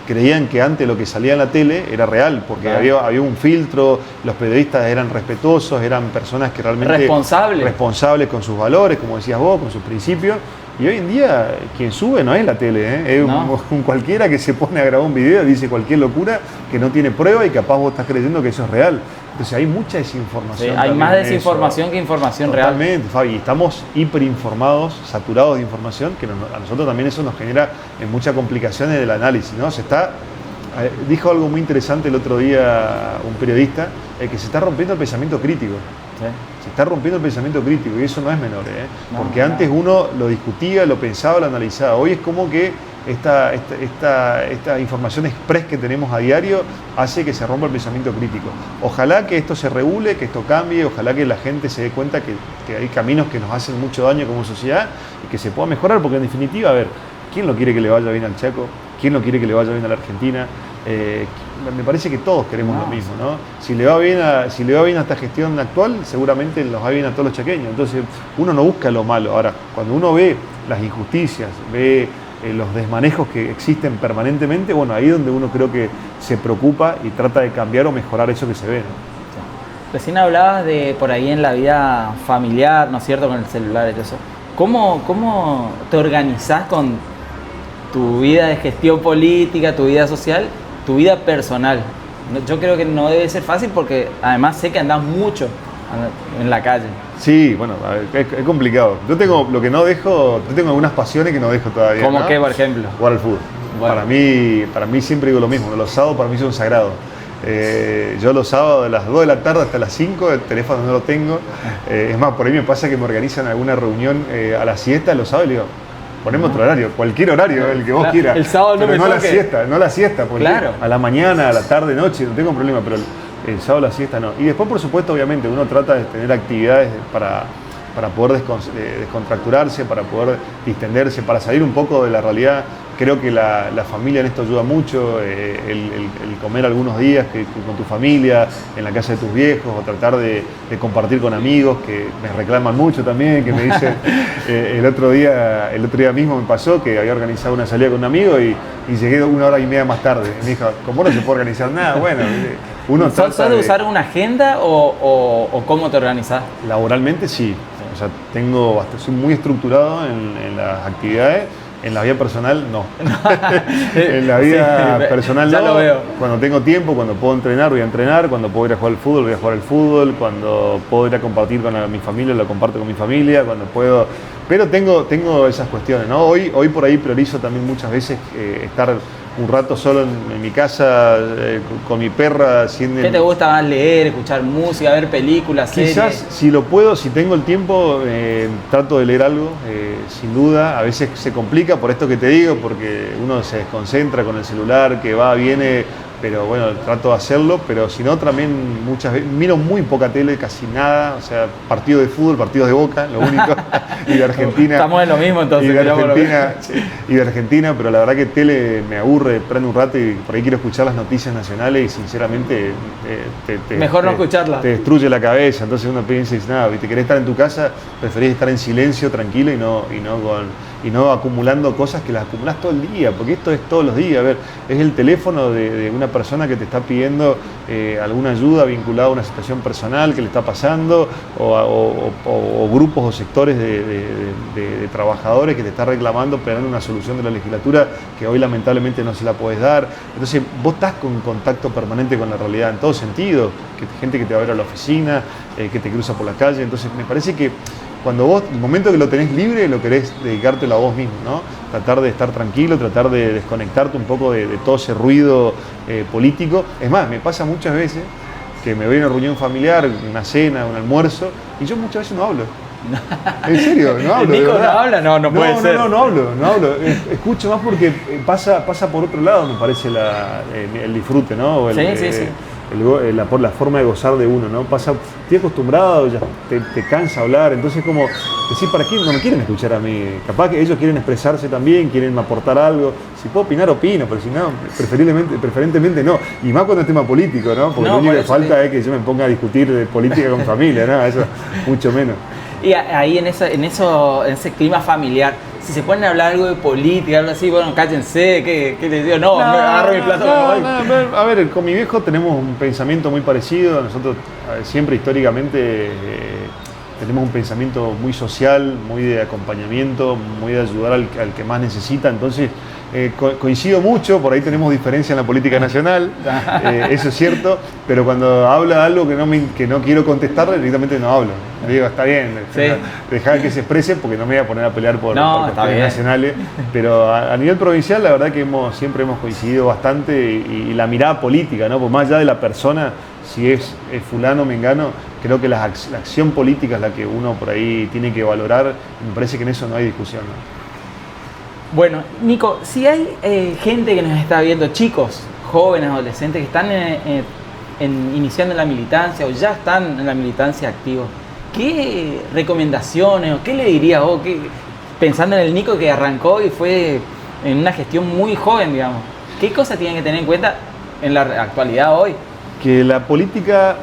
creían que antes lo que salía en la tele era real, porque había un filtro, los periodistas eran respetuosos, eran personas que realmente... responsables con sus valores, como decías vos, con sus principios. Y hoy en día quien sube no es la tele, es un cualquiera que se pone a grabar un video y dice cualquier locura que no tiene prueba y capaz vos estás creyendo que eso es real. Entonces hay mucha desinformación. Sí, hay más desinformación que información real. Totalmente, Fabi. Estamos hiperinformados, saturados de información, que a nosotros también eso nos genera muchas complicaciones del análisis, ¿no? Dijo algo muy interesante el otro día un periodista, que se está rompiendo el pensamiento crítico. ¿Sí? Se está rompiendo el pensamiento crítico y eso no es menor, porque antes uno lo discutía, lo pensaba, lo analizaba. Hoy es como que esta información express que tenemos a diario hace que se rompa el pensamiento crítico. Ojalá que esto se regule, que esto cambie, ojalá que la gente se dé cuenta que hay caminos que nos hacen mucho daño como sociedad y que se pueda mejorar, porque en definitiva, a ver, ¿quién lo quiere que le vaya bien al Chaco? ¿Quién no quiere que le vaya bien a la Argentina? Me parece que todos queremos lo mismo, ¿no? Si le va bien a esta gestión actual, seguramente nos va bien a todos los chaqueños. Entonces, uno no busca lo malo. Ahora, cuando uno ve las injusticias, ve los desmanejos que existen permanentemente, bueno, ahí es donde uno creo que se preocupa y trata de cambiar o mejorar eso que se ve, ¿no? Sí. Recién hablabas de por ahí en la vida familiar, ¿no es cierto?, con el celular y todo eso. ¿Cómo te organizás con tu vida de gestión política, tu vida social, tu vida personal? Yo creo que no debe ser fácil porque además sé que andás mucho en la calle. Sí, bueno, es complicado. Yo tengo algunas pasiones que no dejo todavía. ¿Cómo ¿no? qué, por ejemplo? Jugar al fútbol. Bueno. Para mí siempre digo lo mismo, los sábados para mí son sagrados. Yo los sábados de las 2 de la tarde hasta las 5, el teléfono no lo tengo. Es más, por ahí me pasa que me organizan alguna reunión a la siesta los sábados y le digo, ponemos otro horario, cualquier horario, el que vos quieras. El sábado no me toque. No la siesta, porque claro. A la mañana, a la tarde, noche, no tengo problema, pero el sábado la siesta no. Y después, por supuesto, obviamente, uno trata de tener actividades para poder descontracturarse, para poder distenderse, para salir un poco de la realidad. Creo que la familia en esto ayuda mucho, el comer algunos días con tu familia, en la casa de tus viejos, o tratar de compartir con amigos que me reclaman mucho también, que me dicen, el otro día mismo me pasó que había organizado una salida con un amigo y llegué 1 hora y media más tarde. Y me dijo, ¿cómo no se puede organizar nada? Bueno, uno trata ¿Sos de usar una agenda o cómo te organizás? Laboralmente sí, o sea, soy muy estructurado en las actividades. En la vida personal, no. En la vida personal, ya no. Lo veo. Cuando tengo tiempo, cuando puedo entrenar, voy a entrenar. Cuando puedo ir a jugar al fútbol, voy a jugar al fútbol. Cuando puedo ir a compartir con mi familia, lo comparto con mi familia. Cuando puedo... Pero tengo esas cuestiones, ¿no? Hoy por ahí priorizo también muchas veces estar un rato solo en mi casa con mi perra haciendo... ¿Qué te gusta más leer, escuchar música, ver películas, Quizás, series? si lo puedo, si tengo el tiempo, trato de leer algo, sin duda. A veces se complica por esto que te digo, porque uno se desconcentra con el celular, que va, viene, pero bueno, trato de hacerlo. Pero si no, también muchas veces miro muy poca tele, casi nada. O sea, partidos de fútbol, partidos de Boca, lo único. Y de Argentina. Estamos en lo mismo entonces. Y de Argentina, pero la verdad que tele me aburre, prendo un rato y por ahí quiero escuchar las noticias nacionales y sinceramente mejor no escucharlas. Te destruye la cabeza. Entonces uno piensa y dice, nada, te querés estar en tu casa, preferís estar en silencio, tranquilo y no acumulando cosas que las acumulás todo el día, porque esto es todos los días. A ver, es el teléfono de una persona que te está pidiendo alguna ayuda vinculada a una situación personal que le está pasando o grupos o sectores de trabajadores que te está reclamando, esperando una solución de la legislatura que hoy lamentablemente no se la podés dar. Entonces vos estás con contacto permanente con la realidad en todo sentido, gente que te va a ver a la oficina, que te cruza por la calle. Entonces me parece que cuando vos, el momento que lo tenés libre, lo querés dedicártelo a vos mismo, ¿no? Tratar de estar tranquilo, tratar de desconectarte un poco de todo ese ruido político. Es más, me pasa muchas veces que me voy a una reunión familiar, una cena, un almuerzo, y yo muchas veces no hablo. En serio, no hablo. Nico no habla, no puede ser. No hablo. Escucho más porque pasa por otro lado, me parece, el disfrute, ¿no? O Sí. La forma de gozar de uno, ¿no? Estoy acostumbrado, ya te cansa hablar, entonces como decir, ¿para qué no me quieren escuchar a mí? Capaz que ellos quieren expresarse también, quieren aportar algo. Si puedo opinar, opino, pero si no, preferentemente no. Y más cuando es tema político, ¿no? Porque lo único que falta es que yo me ponga a discutir de política con familia, ¿no? Eso mucho menos. Y ahí en ese clima familiar, si se ponen a hablar algo de política, algo así, bueno, cállense, ¿qué les digo? No, me agarro mi plato. A ver, con mi viejo tenemos un pensamiento muy parecido. Nosotros siempre históricamente tenemos un pensamiento muy social, muy de acompañamiento, muy de ayudar al que más necesita. Entonces, coincido mucho, por ahí tenemos diferencia en la política nacional, eso es cierto, pero cuando habla algo que no quiero contestarle, directamente no hablo. Le digo, está bien, sí. Dejá que se exprese porque no me voy a poner a pelear por cuestiones nacionales, pero a nivel provincial la verdad que siempre hemos coincidido bastante y la mirada política, ¿no? Por más allá de la persona, si es fulano, mengano, creo que la acción política es la que uno por ahí tiene que valorar, y me parece que en eso no hay discusión, ¿no? Bueno, Nico, si hay gente que nos está viendo, chicos, jóvenes, adolescentes que están iniciando en la militancia o ya están en la militancia activos, ¿qué recomendaciones o qué le dirías vos, pensando en el Nico que arrancó y fue en una gestión muy joven, digamos? ¿Qué cosas tienen que tener en cuenta en la actualidad hoy? Que la política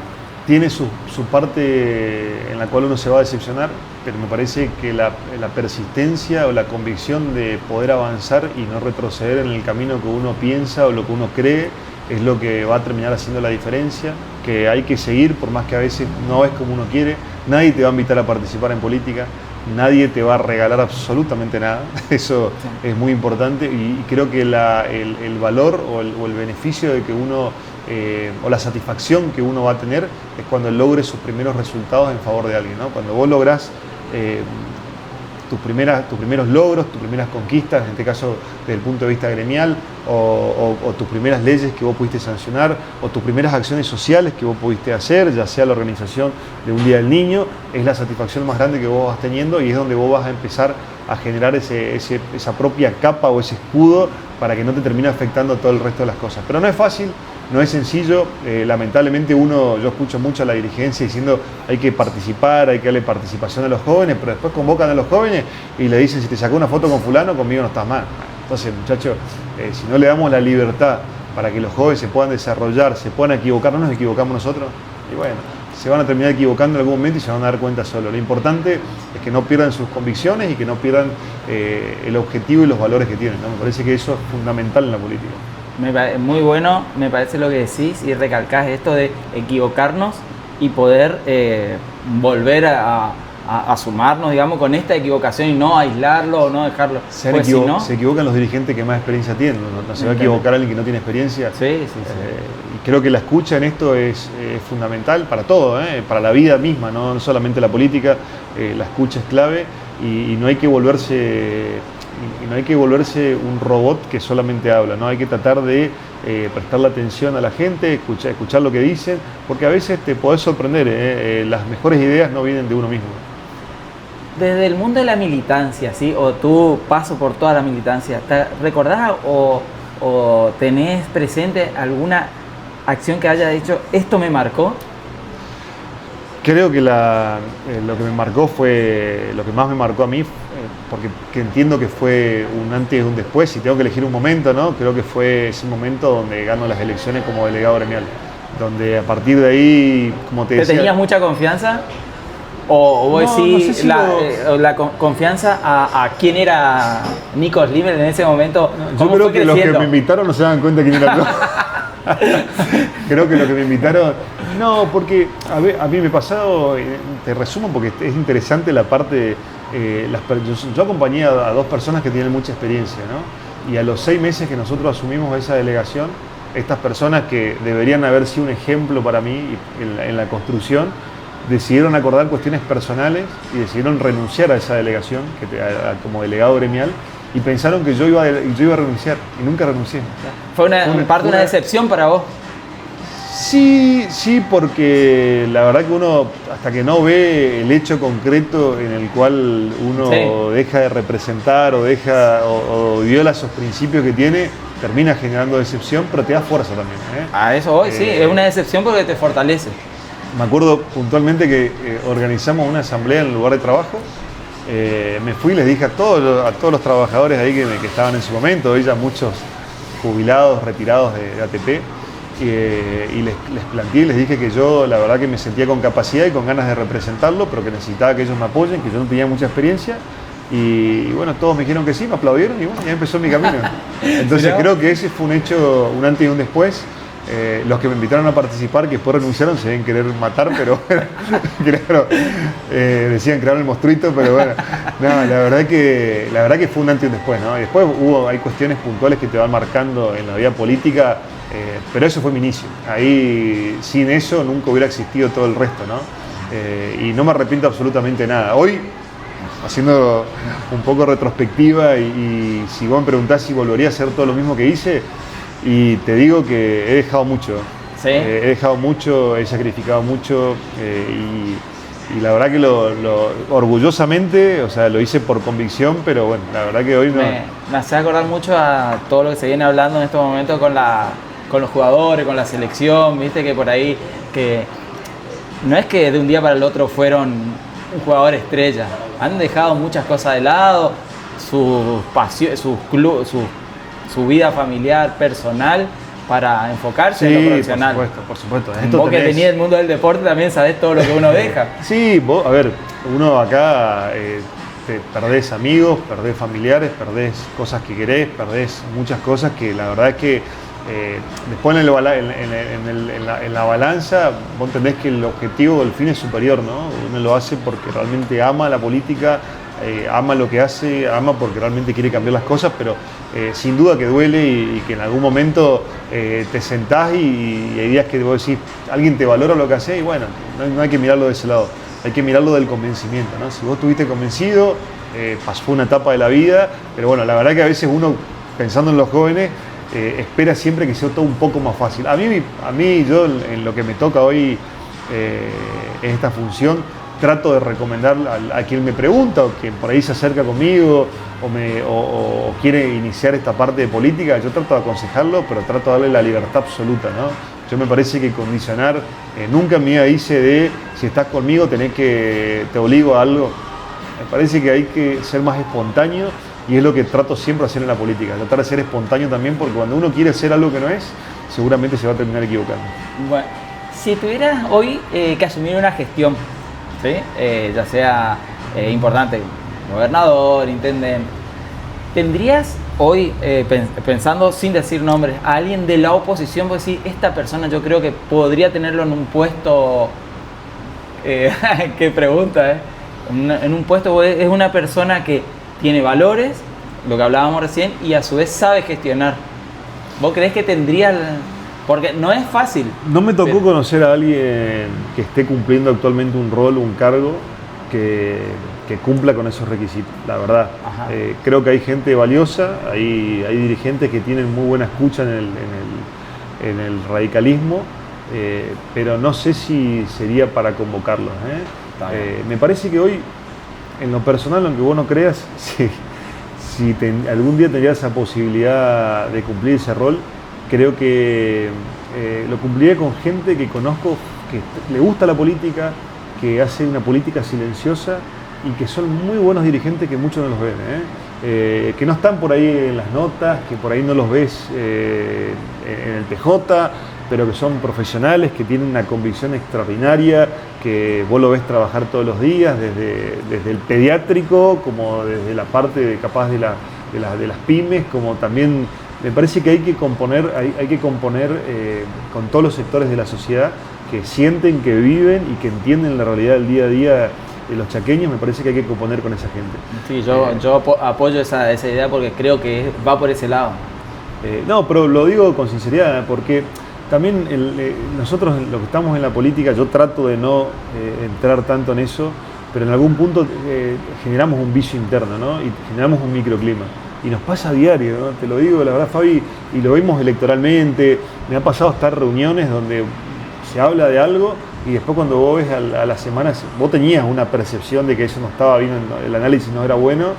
tiene su parte en la cual uno se va a decepcionar, pero me parece que la persistencia o la convicción de poder avanzar y no retroceder en el camino que uno piensa o lo que uno cree es lo que va a terminar haciendo la diferencia, que hay que seguir por más que a veces no es como uno quiere. Nadie te va a invitar a participar en política, nadie te va a regalar absolutamente nada, eso es muy importante y creo que el valor o el beneficio de que uno o la satisfacción que uno va a tener es cuando logre sus primeros resultados en favor de alguien, ¿no? Cuando vos lográs tus primeros logros, tus primeras conquistas, en este caso desde el punto de vista gremial, o tus primeras leyes que vos pudiste sancionar, o tus primeras acciones sociales que vos pudiste hacer, ya sea la organización de un Día del Niño, es la satisfacción más grande que vos vas teniendo y es donde vos vas a empezar a generar esa propia capa o ese escudo para que no te termine afectando todo el resto de las cosas. Pero no es fácil, no es sencillo, lamentablemente yo escucho mucho a la dirigencia diciendo hay que participar, hay que darle participación a los jóvenes, pero después convocan a los jóvenes y le dicen si te sacó una foto con fulano, conmigo no estás mal. Entonces, muchachos, si no le damos la libertad para que los jóvenes se puedan desarrollar, se puedan equivocar, no nos equivocamos nosotros, y bueno, se van a terminar equivocando en algún momento y se van a dar cuenta solo. Lo importante es que no pierdan sus convicciones y que no pierdan el objetivo y los valores que tienen, ¿no? Me parece que eso es fundamental en la política. Muy bueno, me parece lo que decís y recalcás esto de equivocarnos y poder volver a sumarnos, digamos, con esta equivocación y no aislarlo o no dejarlo. Se equivocan los dirigentes que más experiencia tienen, no se va a equivocar alguien que no tiene experiencia. Sí. Y creo que la escucha en esto es fundamental para todo, para la vida misma, no solamente la política, la escucha es clave y no hay que volverse un robot que solamente habla, ¿no? Hay que tratar de prestarle atención a la gente, escuchar lo que dicen, porque a veces te podés sorprender, las mejores ideas no vienen de uno mismo. Desde el mundo de la militancia, ¿sí? O tu paso por toda la militancia, ¿te recordás o tenés presente alguna acción que haya dicho, esto me marcó? Creo que lo que me marcó fue, lo que más me marcó a mí, porque entiendo que fue un antes y un después, si tengo que elegir un momento, ¿no? Creo que fue ese momento donde gano las elecciones como delegado gremial, donde a partir de ahí, como te decía... ¿Te tenías mucha confianza? ¿O vos decís la confianza a quién era Nico Slimer en ese momento? Yo creo que los que me invitaron no se dan cuenta quién era yo. Creo que los que me invitaron... No, porque a mí me ha pasado, te resumo porque es interesante la parte... yo acompañé a dos personas que tienen mucha experiencia, ¿no? Y a los 6 meses que nosotros asumimos esa delegación, estas personas que deberían haber sido un ejemplo para mí en la construcción, decidieron acordar cuestiones personales y decidieron renunciar a esa delegación como delegado gremial y pensaron que yo iba a renunciar y nunca renuncié. ¿Fue una decepción para vos? Sí, porque la verdad que uno, hasta que no ve el hecho concreto en el cual uno deja de representar o viola esos principios que tiene, termina generando decepción, pero te da fuerza también. A eso voy, sí, es una decepción porque te fortalece. Me acuerdo puntualmente que organizamos una asamblea en el lugar de trabajo. Me fui y les dije a todos los trabajadores ahí que estaban en su momento, hoy ya muchos jubilados, retirados de ATP, y les planteé y les dije que yo la verdad que me sentía con capacidad y con ganas de representarlo, pero que necesitaba que ellos me apoyen, que yo no tenía mucha experiencia. Y bueno, todos me dijeron que sí, me aplaudieron y bueno, ya empezó mi camino. Entonces creo que ese fue un hecho, un antes y un después. Los que me invitaron a participar, que después renunciaron, se deben querer matar, pero bueno, claro, decían crear el monstruito, pero bueno, no, la verdad que fue un antes y un después, ¿no? Y después hay cuestiones puntuales que te van marcando en la vida política, pero eso fue mi inicio. Ahí, sin eso, nunca hubiera existido todo el resto, ¿no? Y no me arrepiento absolutamente nada. Hoy, haciendo un poco retrospectiva y si vos me preguntás si volvería a hacer todo lo mismo que hice, y te digo que he dejado mucho. ¿Sí? He dejado mucho, he sacrificado mucho y la verdad que orgullosamente, o sea, lo hice por convicción, pero bueno, la verdad que hoy no... Me hace acordar mucho a todo lo que se viene hablando en estos momentos con los jugadores, con la selección, viste que por ahí, que no es que de un día para el otro fueron un jugador estrella, han dejado muchas cosas de lado, sus pasiones, su vida familiar, personal, para enfocarse en lo profesional. Por supuesto. Vos que tenés el mundo del deporte también sabés todo lo que uno deja. Sí, vos, a ver, uno acá te perdés amigos, perdés familiares, perdés cosas que querés, perdés muchas cosas que la verdad es que después en la balanza vos entendés que el objetivo, el fin es superior, ¿no? Uno lo hace porque realmente ama la política, ama lo que hace, ama porque realmente quiere cambiar las cosas, pero sin duda que duele y que en algún momento te sentás y hay días que vos decís, alguien te valora lo que haces y bueno, no hay que mirarlo de ese lado, hay que mirarlo del convencimiento, ¿no? Si vos estuviste convencido, pasó una etapa de la vida, pero bueno, la verdad que a veces uno, pensando en los jóvenes, espera siempre que sea todo un poco más fácil. A mí yo en lo que me toca hoy en esta función, trato de recomendar a quien me pregunta o quien por ahí se acerca conmigo o quiere iniciar esta parte de política, yo trato de aconsejarlo, pero trato de darle la libertad absoluta, ¿no? Yo me parece que condicionar, nunca en mi vida hice de si estás conmigo te obligo a algo. Me parece que hay que ser más espontáneo y es lo que trato siempre de hacer en la política, tratar de ser espontáneo también, porque cuando uno quiere hacer algo que no es, seguramente se va a terminar equivocando. Bueno, si tuvieras hoy que asumir una gestión, ¿sí? Ya sea importante, gobernador, intendente, ¿tendrías hoy, pensando sin decir nombres, a alguien de la oposición, pues decir, esta persona yo creo que podría tenerlo en un puesto, qué pregunta, en un puesto, es una persona que tiene valores, lo que hablábamos recién, y a su vez sabe gestionar? ¿Vos creés que tendría porque no es fácil? No me tocó conocer a alguien que esté cumpliendo actualmente un rol, un cargo, que cumpla con esos requisitos, la verdad. Creo que hay gente valiosa, hay dirigentes que tienen muy buena escucha en el radicalismo, pero no sé si sería para convocarlos. Me parece que hoy, en lo personal, aunque vos no creas, si algún día tendrías esa posibilidad de cumplir ese rol, creo que lo cumpliría con gente que conozco, que le gusta la política, que hace una política silenciosa y que son muy buenos dirigentes que muchos no los ven, que no están por ahí en las notas, que por ahí no los ves en el PJ, pero que son profesionales, que tienen una convicción extraordinaria, que vos lo ves trabajar todos los días, desde el pediátrico, como desde la parte capaz de las pymes, como también me parece que hay que componer con todos los sectores de la sociedad que sienten, que viven y que entienden la realidad del día a día de los chaqueños. Me parece que hay que componer con esa gente. Sí, yo apoyo esa idea porque creo que va por ese lado. No, pero lo digo con sinceridad, porque también nosotros, los que estamos en la política, yo trato de no entrar tanto en eso, pero en algún punto generamos un vicio interno, ¿no? Y generamos un microclima. Y nos pasa a diario, ¿no? Te lo digo, la verdad, Fabi, y lo vemos electoralmente. Me ha pasado estar en reuniones donde se habla de algo y después cuando vos ves a las semanas, vos tenías una percepción de que eso no estaba bien, el análisis no era bueno,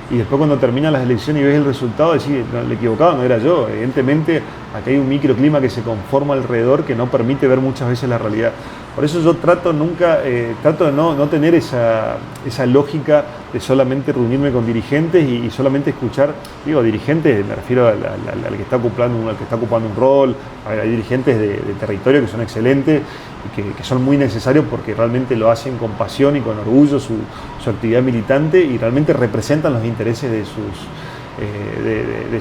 y después cuando terminan las elecciones y ves el resultado, decís, no, el equivocado no era yo. Evidentemente, aquí hay un microclima que se conforma alrededor que no permite ver muchas veces la realidad. Por eso yo trato de no tener esa lógica de solamente reunirme con dirigentes y solamente escuchar, digo, dirigentes, me refiero al que está ocupando un rol, hay dirigentes de territorio que son excelentes y que son muy necesarios porque realmente lo hacen con pasión y con orgullo su actividad militante y realmente representan los intereses de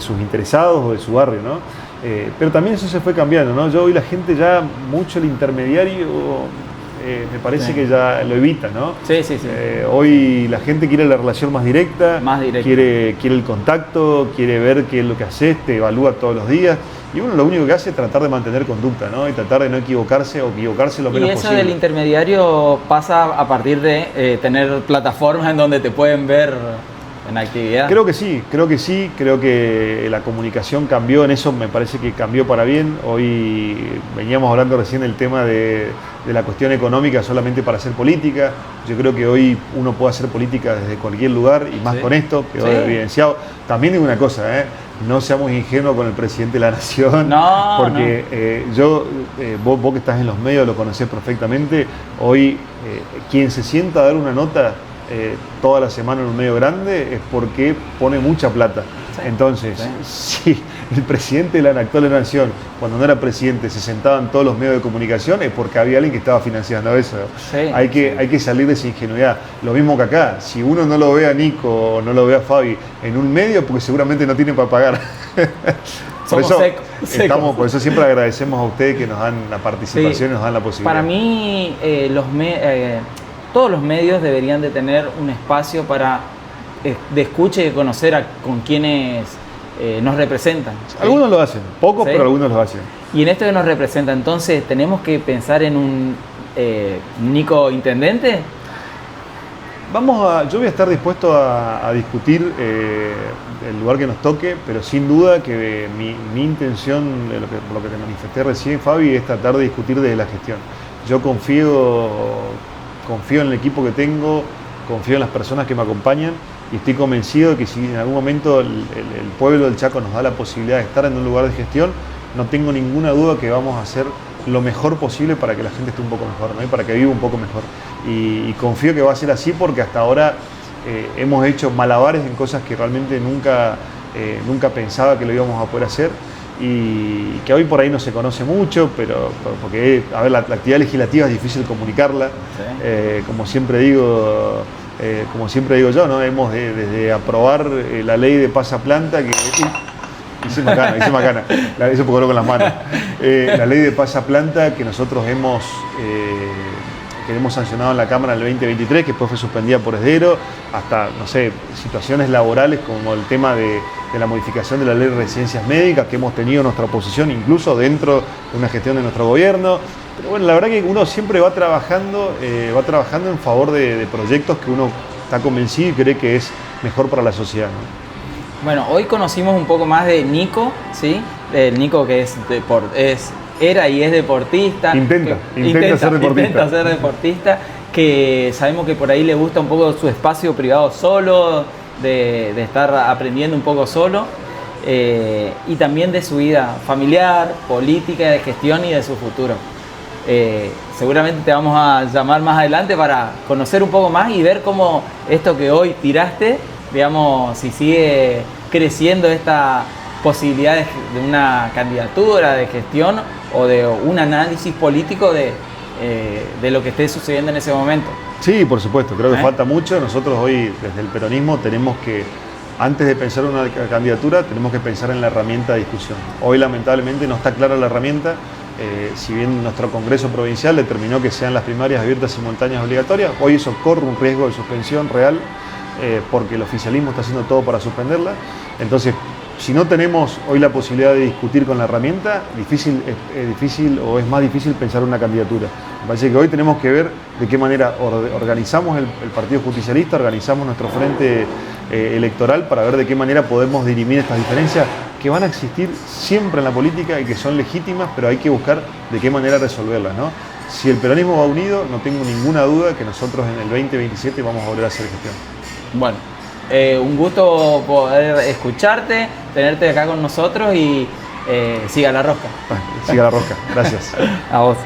sus interesados o de su barrio, ¿no? Pero también eso se fue cambiando, ¿no? Yo hoy la gente ya mucho el intermediario me parece que ya lo evita, ¿no? Sí. Hoy la gente quiere la relación más directa, quiere el contacto, quiere ver qué es lo que haces, te evalúa todos los días. Y uno lo único que hace es tratar de mantener conducta, ¿no? Y tratar de no equivocarse o equivocarse lo menos posible. Y eso del intermediario pasa a partir de tener plataformas en donde te pueden ver en actividad. Creo que sí, creo que la comunicación cambió, en eso me parece que cambió para bien. Hoy veníamos hablando recién del tema de la cuestión económica solamente para hacer política. Yo creo que hoy uno puede hacer política desde cualquier lugar y más con esto, quedó evidenciado. También digo una cosa, no seamos ingenuos con el presidente de la Nación, porque vos que estás en los medios lo conocés perfectamente. Hoy quien se sienta a dar una nota toda la semana en un medio grande es porque pone mucha plata. Entonces, si el presidente de la actual Nación, cuando no era presidente, se sentaba en todos los medios de comunicación, es porque había alguien que estaba financiando eso. Hay que salir de esa ingenuidad. Lo mismo que acá, si uno no lo ve a Nico o no lo ve a Fabi en un medio, porque seguramente no tienen para pagar. Por eso siempre agradecemos a ustedes que nos dan la participación y nos dan la posibilidad. Para mí, todos los medios deberían de tener un espacio para de escucha y de conocer con quienes nos representan. Algunos lo hacen, pocos, pero algunos lo hacen. Y en esto que nos representa, entonces, ¿tenemos que pensar en un Nico intendente? Yo voy a estar dispuesto a discutir el lugar que nos toque, pero sin duda que mi intención, por lo que te manifesté recién, Fabi, es tratar de discutir desde la gestión. Yo confío en el equipo que tengo, confío en las personas que me acompañan y estoy convencido de que si en algún momento el pueblo del Chaco nos da la posibilidad de estar en un lugar de gestión, no tengo ninguna duda que vamos a hacer lo mejor posible para que la gente esté un poco mejor, ¿no? Y para que viva un poco mejor. Y confío que va a ser así porque hasta ahora hemos hecho malabares en cosas que realmente nunca pensaba que lo íbamos a poder hacer. Y que hoy por ahí no se conoce mucho, pero porque la actividad legislativa es difícil comunicarla, como siempre digo yo, ¿no? Hemos desde aprobar la ley de pasaplanta, que hice macana, eso porque con las manos, la ley de pasaplanta que nosotros hemos sancionado en la Cámara en el 2023, que después fue suspendida por Esdero, hasta, no sé, situaciones laborales como el tema de la modificación de la ley de residencias médicas, que hemos tenido nuestra oposición incluso dentro de una gestión de nuestro gobierno. Pero bueno, la verdad que uno siempre va trabajando en favor de proyectos que uno está convencido y cree que es mejor para la sociedad, ¿no? Bueno, hoy conocimos un poco más de Nico, ¿sí? El Nico que era y es deportista. Intenta ser deportista. Que sabemos que por ahí le gusta un poco su espacio privado solo, de estar aprendiendo un poco solo, y también de su vida familiar, política, de gestión y de su futuro. Seguramente te vamos a llamar más adelante para conocer un poco más y ver cómo esto que hoy tiraste, digamos, si sigue creciendo esta posibilidad de una candidatura, de gestión o de un análisis político de lo que esté sucediendo en ese momento. Sí, por supuesto, creo que falta mucho. Nosotros hoy, desde el peronismo, tenemos que, antes de pensar en una candidatura, tenemos que pensar en la herramienta de discusión. Hoy, lamentablemente, no está clara la herramienta. Si bien nuestro Congreso Provincial determinó que sean las primarias abiertas simultáneas obligatorias, hoy eso corre un riesgo de suspensión real. porque el oficialismo está haciendo todo para suspenderla. Entonces, si no tenemos hoy la posibilidad de discutir con la herramienta, es más difícil pensar una candidatura. Me parece que hoy tenemos que ver de qué manera organizamos el Partido Justicialista, organizamos nuestro frente electoral para ver de qué manera podemos dirimir estas diferencias que van a existir siempre en la política y que son legítimas, pero hay que buscar de qué manera resolverlas, ¿no? Si el peronismo va unido, no tengo ninguna duda que nosotros en el 2027 vamos a volver a hacer gestión. Bueno, un gusto poder escucharte, tenerte acá con nosotros y siga la rosca. Siga la rosca. Gracias. A vos.